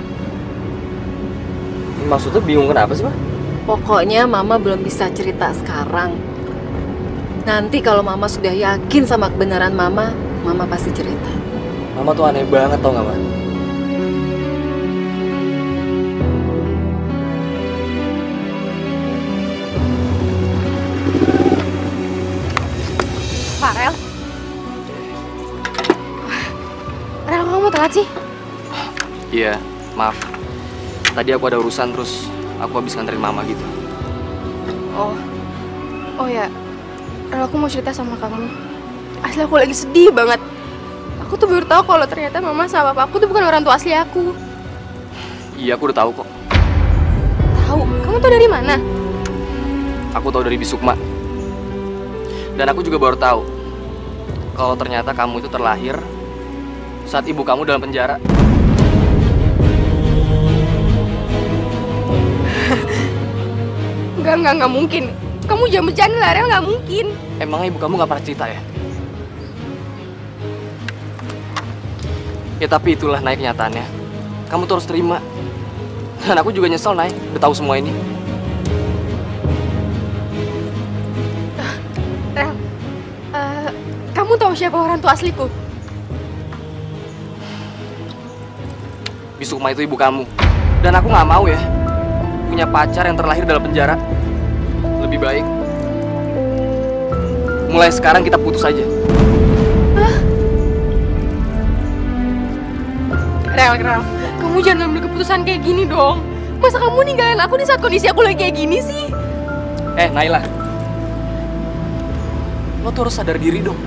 Maksudnya bingung kenapa sih, Pokoknya Mama belum bisa cerita sekarang. Nanti kalau Mama sudah yakin sama kebenaran Mama, Mama pasti cerita. Mama tuh aneh banget tau gak, Ma? Farel? Farel, kamu telat sih? Iya, maaf. Tadi aku ada urusan terus aku habis nganterin Mama gitu. Oh ya, Farel, aku mau cerita sama kamu. Asli aku lagi sedih banget. Aku tuh baru tahu kalau ternyata Mama sama Papa aku tuh bukan orang tua asli aku. Iya, aku udah tahu kok. Tahu? Kamu tahu dari mana? Aku tahu dari Bisukma. Dan aku juga baru tahu kalau ternyata kamu itu terlahir saat ibu kamu dalam penjara. Enggak mungkin. Kamu jangan bercanda lah, Rel, nggak mungkin. Emangnya ibu kamu nggak pernah cerita ya? Ya tapi itulah Nay kenyataannya. Kamu tuh harus terima. Dan aku juga nyesel, Nay, udah tahu semua ini. Rel, kamu tahu siapa orang tua asliku? Bisukma itu ibu kamu. Dan aku nggak mau ya punya pacar yang terlahir dalam penjara. Lebih baik mulai sekarang kita putus aja. Rel, kamu jangan ngambil keputusan kayak gini dong. Masa kamu ninggalin aku di saat kondisi aku lagi kayak gini sih? Naila, lo tuh harus sadar diri dong.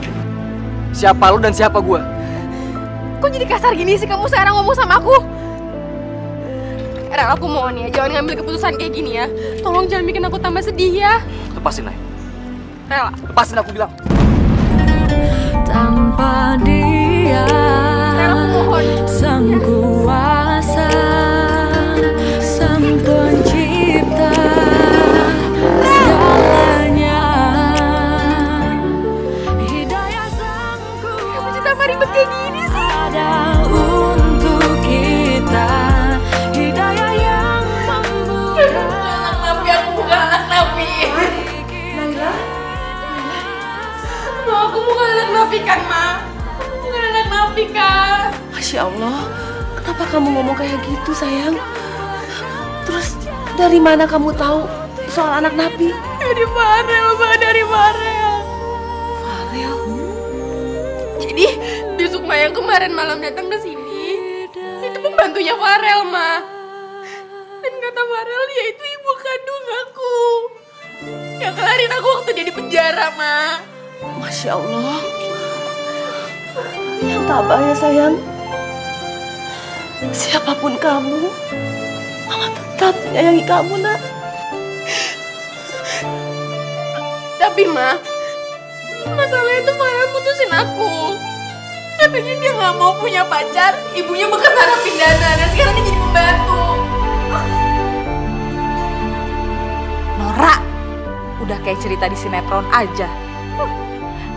Siapa lo dan siapa gua? Kok jadi kasar gini sih kamu sekarang ngomong sama aku? Rel, aku mohon ya, jangan ngambil keputusan kayak gini ya. Tolong jangan bikin aku tambah sedih ya. Lepasin, Nay. Rel, lepasin aku bilang. Tanpa dia, sang kuasa, sang pencipta segalanya, hidayah sang kuasa. Kamu cerita apa ribet kayak gini sih? Ada untuk kita, hidayah yang membuka. Anak Nabi, aku bukan anak Nabi. Naila? Aku bukan anak Nabi kan, Ma? Aku bukan anak Nabi kan? Masya Allah, kenapa kamu ngomong kayak gitu, sayang? Terus dari mana kamu tahu soal anak Nabi? Dari Farel, Ma, dari Farel. Farel? Jadi, Bisukma yang kemarin malam datang ke sini, itu pembantunya Farel, Ma. Dan kata Farel, dia itu ibu kandung aku. Yang kelarin aku waktu dia di penjara, Ma. Masya Allah. Yang tabah ya, sayang. Siapapun kamu, Mama tetap menyayangi kamu, Nak. Tapi, Ma, masalahnya itu Farel putusin aku. Katanya dia nggak mau punya pacar, ibunya bekas narapidana, dan sekarang dia jadi pembantu. Nora, udah kayak cerita di sinetron aja.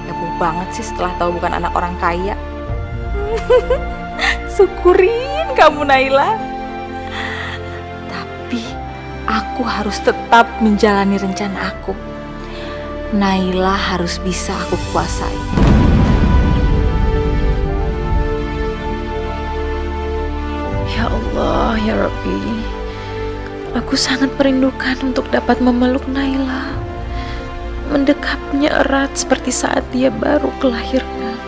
Heboh banget sih setelah tahu bukan anak orang kaya. Syukurin kamu, Naila. Tapi aku harus tetap menjalani rencana aku. Naila harus bisa aku kuasai. Ya Allah, ya Rabbi. Aku sangat merindukan untuk dapat memeluk Naila. Mendekapnya erat seperti saat dia baru kelahirkan.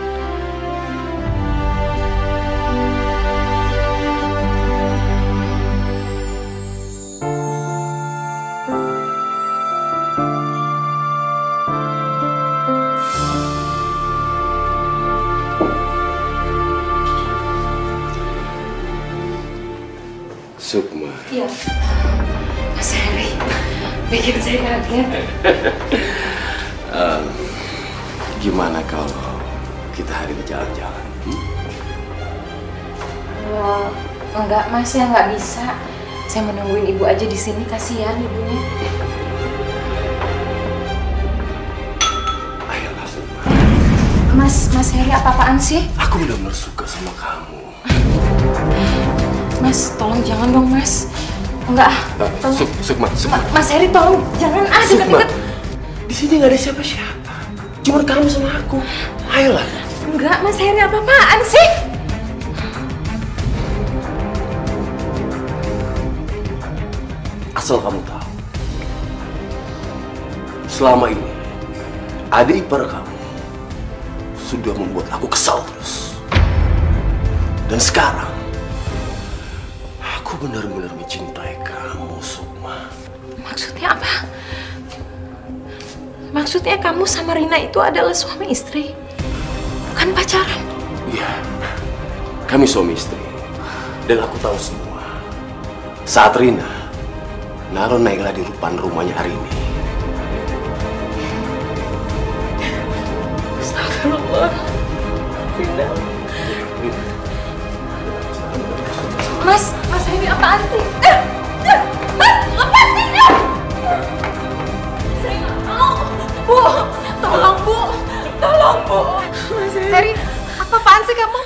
Sukma. Iya. Mas Heri, bikin saya kaget. Gimana kalau kita hari ini jalan-jalan? Enggak, Mas, saya nggak bisa. Saya menungguin ibu aja di sini, kasihan ibunya. Ayolah, Sukma. Mas Heri, apa-apaan sih? Aku benar-benar suka sama kamu. Mas, tolong jangan dong, Mas. Enggak. Sukma. Mas Heri, tolong jangan ada deket-deket. Di sini nggak ada siapa-siapa. Cuma kamu sama aku. Ayolah. Enggak, Mas Heri, apa-apaan sih? Asal kamu tahu, selama ini adik ipar kamu sudah membuat aku kesal terus. Dan sekarang aku benar-benar mencintai kamu, Sukma. Maksudnya apa? Maksudnya kamu sama Rina itu adalah suami istri, bukan pacaran? Iya, kami suami istri. Dan aku tahu semua. Saat Rina naruh Naila di depan rumahnya hari ini. Astagfirullah. Rina. Mas Heri apaan sih? Mas, lepasin ya! Saya nggak mau. Bu, tolong Bu. Tolong Bu. Mas Heri, apa-apaan sih kamu?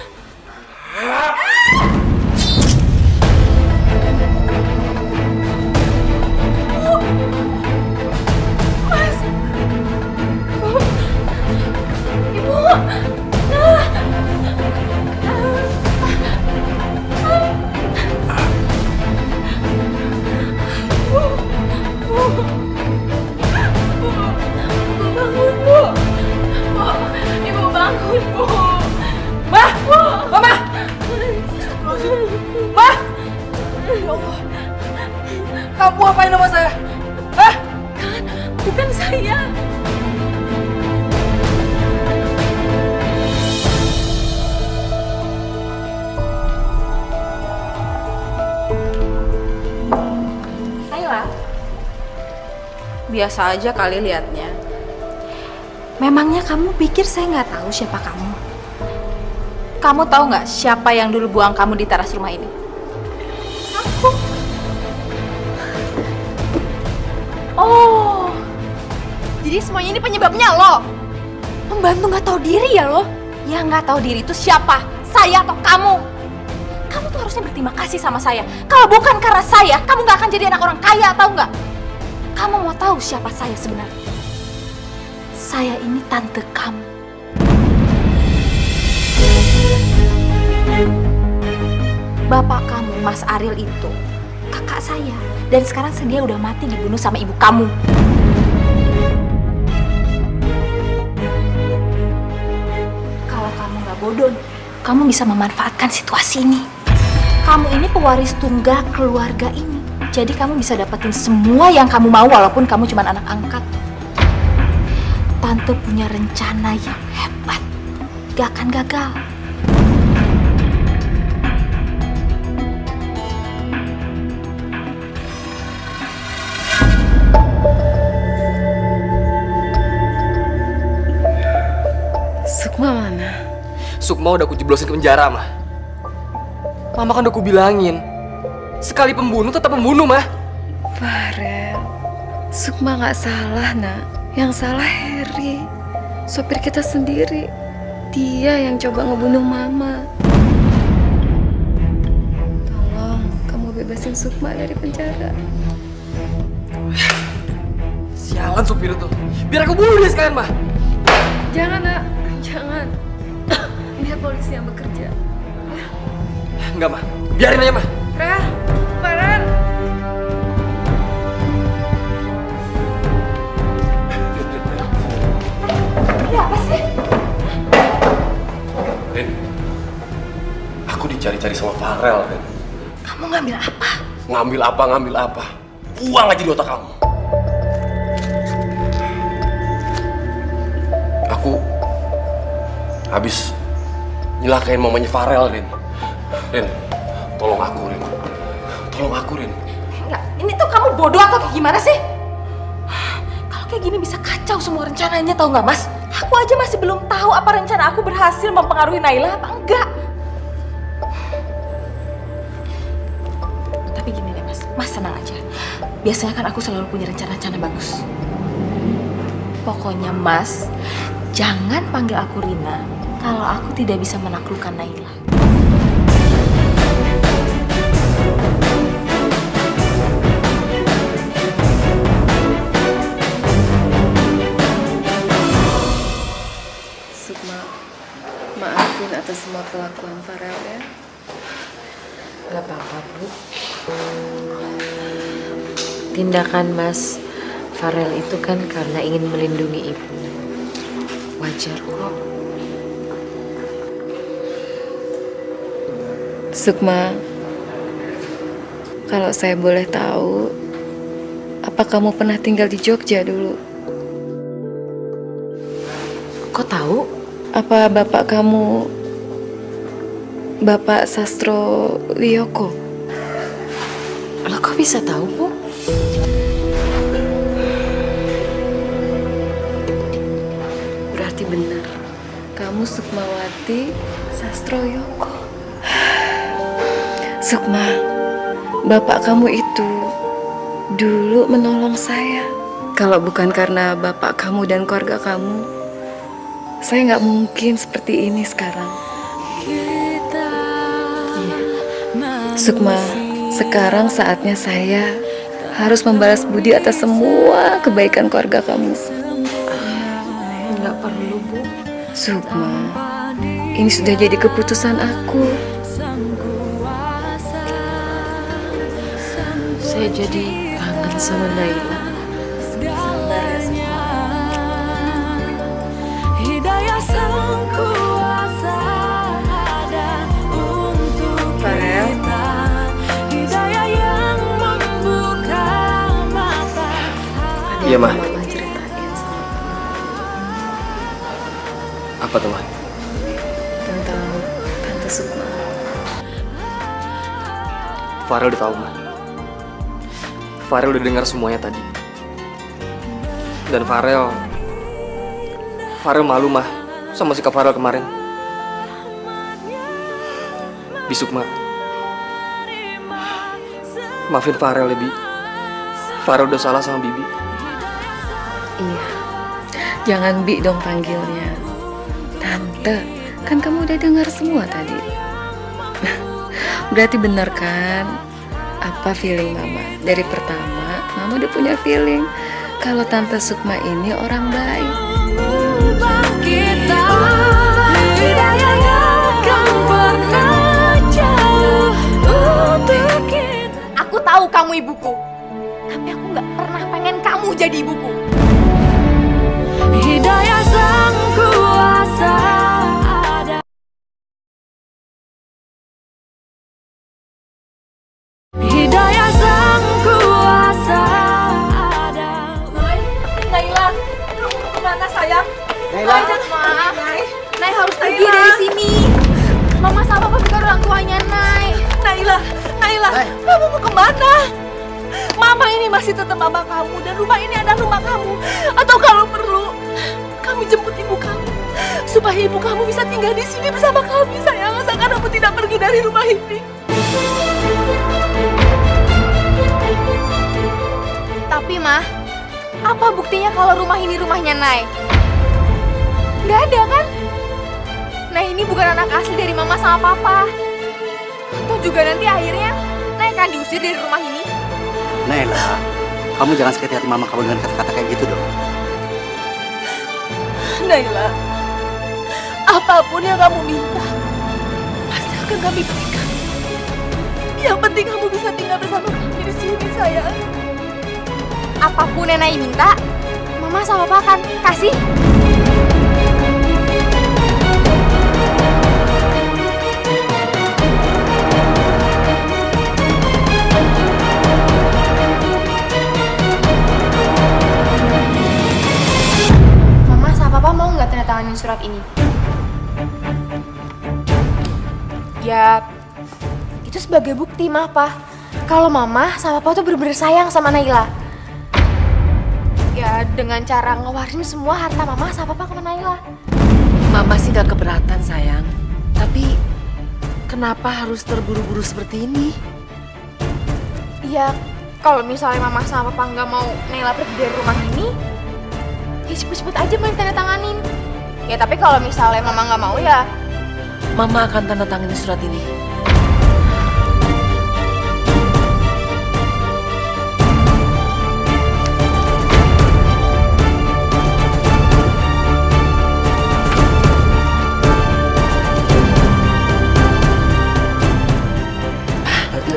Mas. Bu. Ibu. Bangun, Bu. Mah! Mama! Mah! Ya Allah. Kamu apain sama saya? Hah? Bukan saya. Naila, biasa aja kali liatnya. Memangnya kamu pikir saya nggak tahu siapa kamu? Kamu tahu nggak siapa yang dulu buang kamu di teras rumah ini? Aku. Oh, jadi semuanya ini penyebabnya lo? Pembantu nggak tahu diri ya lo? Yang nggak tahu diri itu siapa? Saya atau kamu? Kamu tuh harusnya berterima kasih sama saya. Kalau bukan karena saya, kamu nggak akan jadi anak orang kaya, tahu nggak? Kamu mau tahu siapa saya sebenarnya? Saya ini tante kamu. Bapak kamu, Mas Ariel itu kakak saya. Dan sekarang dia udah mati dibunuh sama ibu kamu. Kalau kamu nggak bodoh, kamu bisa memanfaatkan situasi ini. Kamu ini pewaris tunggal keluarga ini. Jadi kamu bisa dapetin semua yang kamu mau walaupun kamu cuma anak angkat. Tante punya rencana yang hebat. Gak akan gagal. Sukma mana? Sukma udah aku jeblosin ke penjara, Mah. Mama kan udah aku bilangin. Sekali pembunuh tetap pembunuh, Mah. Farel, Sukma nggak salah, Nak. Yang salah Heri, sopir kita sendiri. Dia yang coba ngebunuh Mama. Tolong, kamu bebasin Sukma dari penjara. Sialan sopir itu. Biar aku bunuh dia sekalian, Mah. Jangan, Nak. Jangan. Biar polisi yang bekerja. Enggak, Mah. Biarin aja, Mah. Farel, Farel. Ini apa sih? Rin, aku dicari-cari sama Farel, Rin. Kamu ngambil apa? Ngambil apa? Buang aja di otak kamu. Aku habis nyelakain mamanya Farel, Rin. Rin, tolong aku, Rin. Tolong aku, Rin. Enggak, ini tuh kamu bodoh atau kayak gimana sih? Kalau kayak gini bisa kacau semua rencananya, tahu nggak, Mas? Aku aja masih belum tahu apa rencana aku berhasil mempengaruhi Naila apa enggak. Tapi gini deh, Mas. Mas tenang aja. Biasanya kan aku selalu punya rencana-rencana bagus. Pokoknya Mas, jangan panggil aku Rina kalau aku tidak bisa menaklukkan Naila. kelakuan Farel ya. Gak apa-apa, Bu. Tindakan Mas Farel itu kan karena ingin melindungi Ibu. Wajar kok. Sukma, kalau saya boleh tahu, apa kamu pernah tinggal di Jogja dulu? Kok tahu? Apa bapak kamu Bapak Sastro Wiyoko? Lo kok bisa tahu, Bu? Berarti benar. Kamu Sukmawati Sastro Wiyoko. Sukma, bapak kamu itu dulu menolong saya. Kalau bukan karena bapak kamu dan keluarga kamu, saya nggak mungkin seperti ini sekarang. Sukma, sekarang saatnya saya harus membalas budi atas semua kebaikan keluarga kamu. Nggak perlu, Bu. Sukma, ini sudah jadi keputusan aku. Saya jadi kangen sama Naila. Hidayah sang kuasa ada untuk Farel. kita. Hidayah yang membuka mata. Iya, Ma. Mama ceritain sama Apa tuh, Ma? tentang Tante Sukma. Farel udah tahu, Ma. Farel udah dengar semuanya tadi. Dan Farel malu, Mah, sama sikap Farel kemarin. Bisukma, maafin Farel ya, Bi. Farel udah salah sama Bibi. Iya, jangan Bi dong panggilnya. Tante, kan kamu udah dengar semua tadi. Berarti benar kan apa feeling Mama? Dari pertama, Mama udah punya feeling kalau Tante Sukma ini orang baik. Kita hidayah yang akan pernah jauh untuk kita. Aku tahu kamu ibuku, tapi aku nggak pernah pengen kamu jadi ibuku. Hidayah sang kuasa ada. Hidayah sang kuasa ada. Naila, kamu kemana sayang? Naila. Nay harus pergi dari sini. Mama sama papa bukan orang tuanya Nay. Naila, kamu mau kemana? Mama ini masih tetap mama kamu dan rumah ini adalah rumah kamu. Atau kalau perlu, kami jemput ibu kamu supaya ibu kamu bisa tinggal di sini bersama kami, sayang. Asalkan kamu tidak pergi dari rumah ini. Tapi Mah, apa buktinya kalau rumah ini rumahnya Nay? Nggak ada kan? Nay ini bukan anak asli dari Mama sama Papa. Atau juga nanti akhirnya Nay akan diusir dari rumah ini? Naila, kamu jangan sakiti hati mama kamu dengan kata-kata kayak gitu dong. Naila, apapun yang kamu minta, pasti akan kami berikan. Yang penting kamu bisa tinggal bersama kami di sini, sayang. Apapun yang Nay minta, Mama sama Papa akan kasih. Mama sama Papa mau nggak tanda tanganin surat ini? Ya, itu sebagai bukti, Ma, Pa. Kalau Mama sama Papa tuh bener-bener sayang sama Naila. Ya, dengan cara ngewarin semua harta Mama sama Papa ke Naila. Mama sih gak keberatan, sayang. Tapi kenapa harus terburu-buru seperti ini? Ya, kalau misalnya Mama sama Papa nggak mau Naila pergi dari rumah ini, ya cepet-cepet aja main tanda tanganin. Ya, tapi kalau misalnya Mama nggak mau ya, Mama akan tanda tangani surat ini.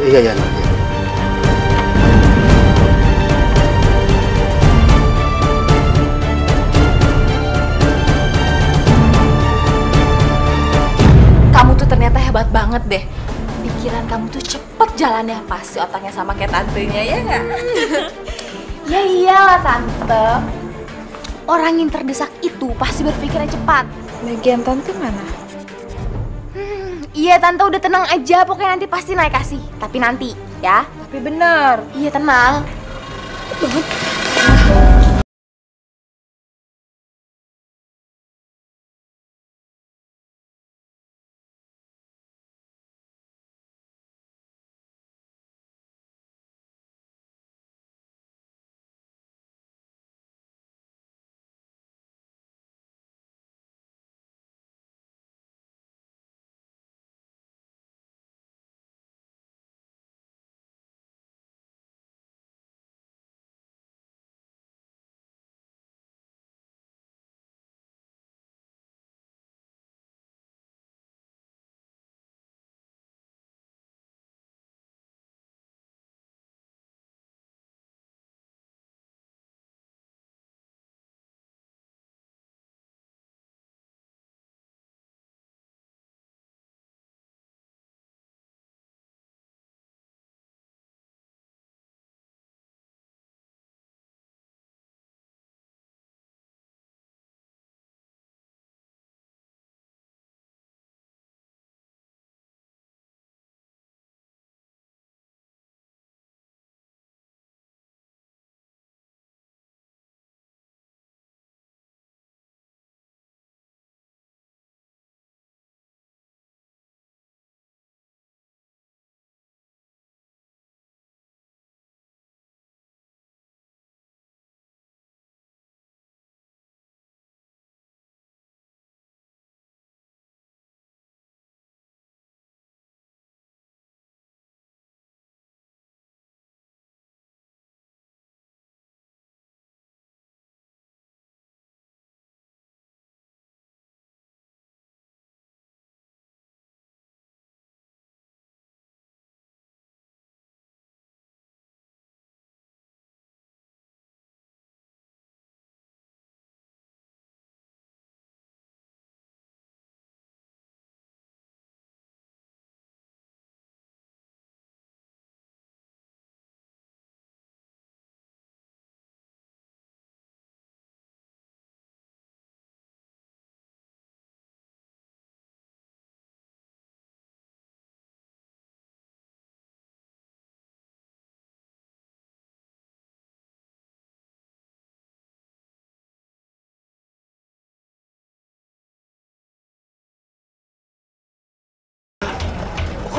Iya. Kamu tuh ternyata hebat banget deh. Pikiran kamu tuh cepet jalannya, pasti otaknya sama kayak tantenya, ya nggak? Ya iyalah tante. Orang yang terdesak itu pasti berpikirnya cepat. Lagian tante mana? Iya tante, udah tenang aja, pokoknya nanti pasti naik kasih. Tapi nanti ya. Tapi bener. Iya tenang.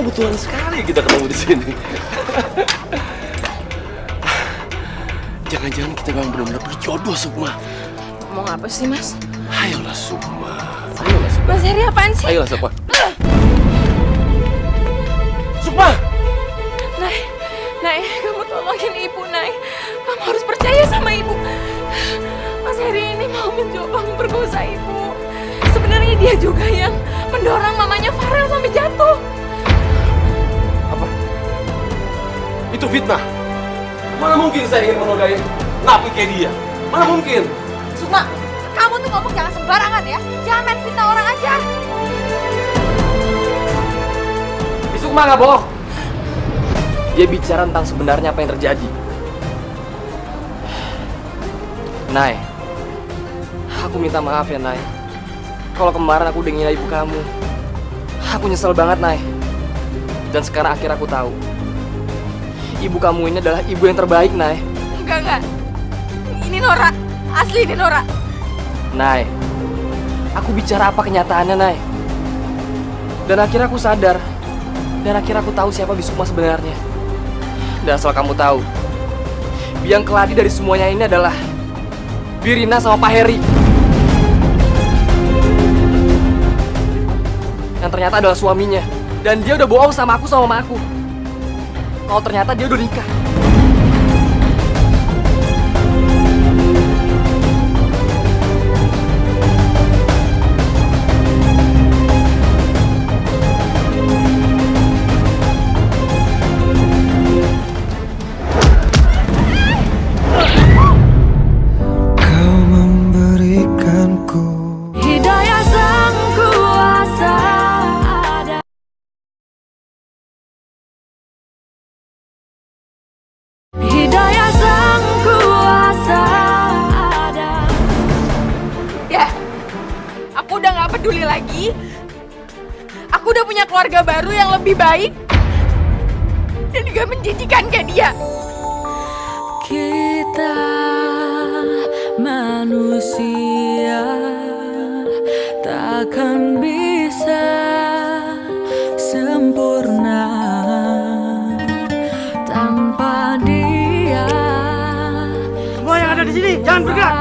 Kebetulan sekali kita ketemu di sini. Jangan-jangan kita memang benar-benar berjodoh, Sukma. Ngomong apa sih, Mas? Ayolah, Sukma. Ayolah, Sukma. Mas Heri apaan sih? Ayolah, Sukma. Sukma! Nay, kamu tolongin ibu, Nay. Kamu harus percaya sama ibu. Mas Heri ini mau mencoba memperkosa ibu. Sebenarnya dia juga yang mendorong mamanya Farel sampai jatuh. Itu fitnah. Mana mungkin saya ingin menodai napi kayak dia? Mana mungkin? Sukma, kamu tuh ngomong jangan sembarangan ya. Jangan main fitnah orang aja. Sukma nggak bohong. Dia bicara tentang sebenarnya apa yang terjadi. Nay, aku minta maaf ya, Nay. Kalau kemarin aku udah ngina ibu kamu. Aku nyesel banget, Nay. Dan sekarang akhirnya aku tahu. Ibu kamu ini adalah ibu yang terbaik, Nay. Enggak. Ini Nora. Asli ini Nora. Nay, aku bicara apa kenyataannya, Nay. Dan akhirnya aku sadar. Dan akhirnya aku tahu siapa Bisukma sebenarnya. Dan asal kamu tahu, biang keladi dari semuanya ini adalah Birina sama Pak Heri. Yang ternyata adalah suaminya. Dan dia udah bohong sama aku sama mama aku. Kalau ternyata dia udah nikah. keluarga baru yang lebih baik dan juga menjijikan kayak dia. Kita manusia takkan bisa sempurna tanpa dia. Semua yang ada di sini jangan bergerak.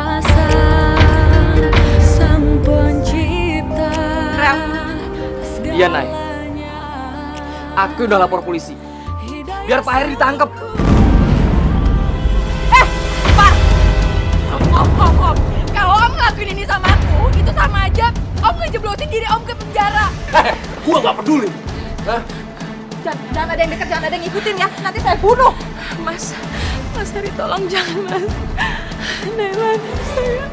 Sang pencipta. Iya, Nay. Aku udah lapor polisi. Biar Pak Heri ditangkap. Om. Kalau Om ngelakuin ini sama aku, itu sama aja Om ngejeblosin diri Om ke penjara. Gua nggak peduli. Jangan ada yang dekat, jangan ada yang ngikutin ya. Nanti saya bunuh. Mas Heri tolong jangan, Mas. Naila, saya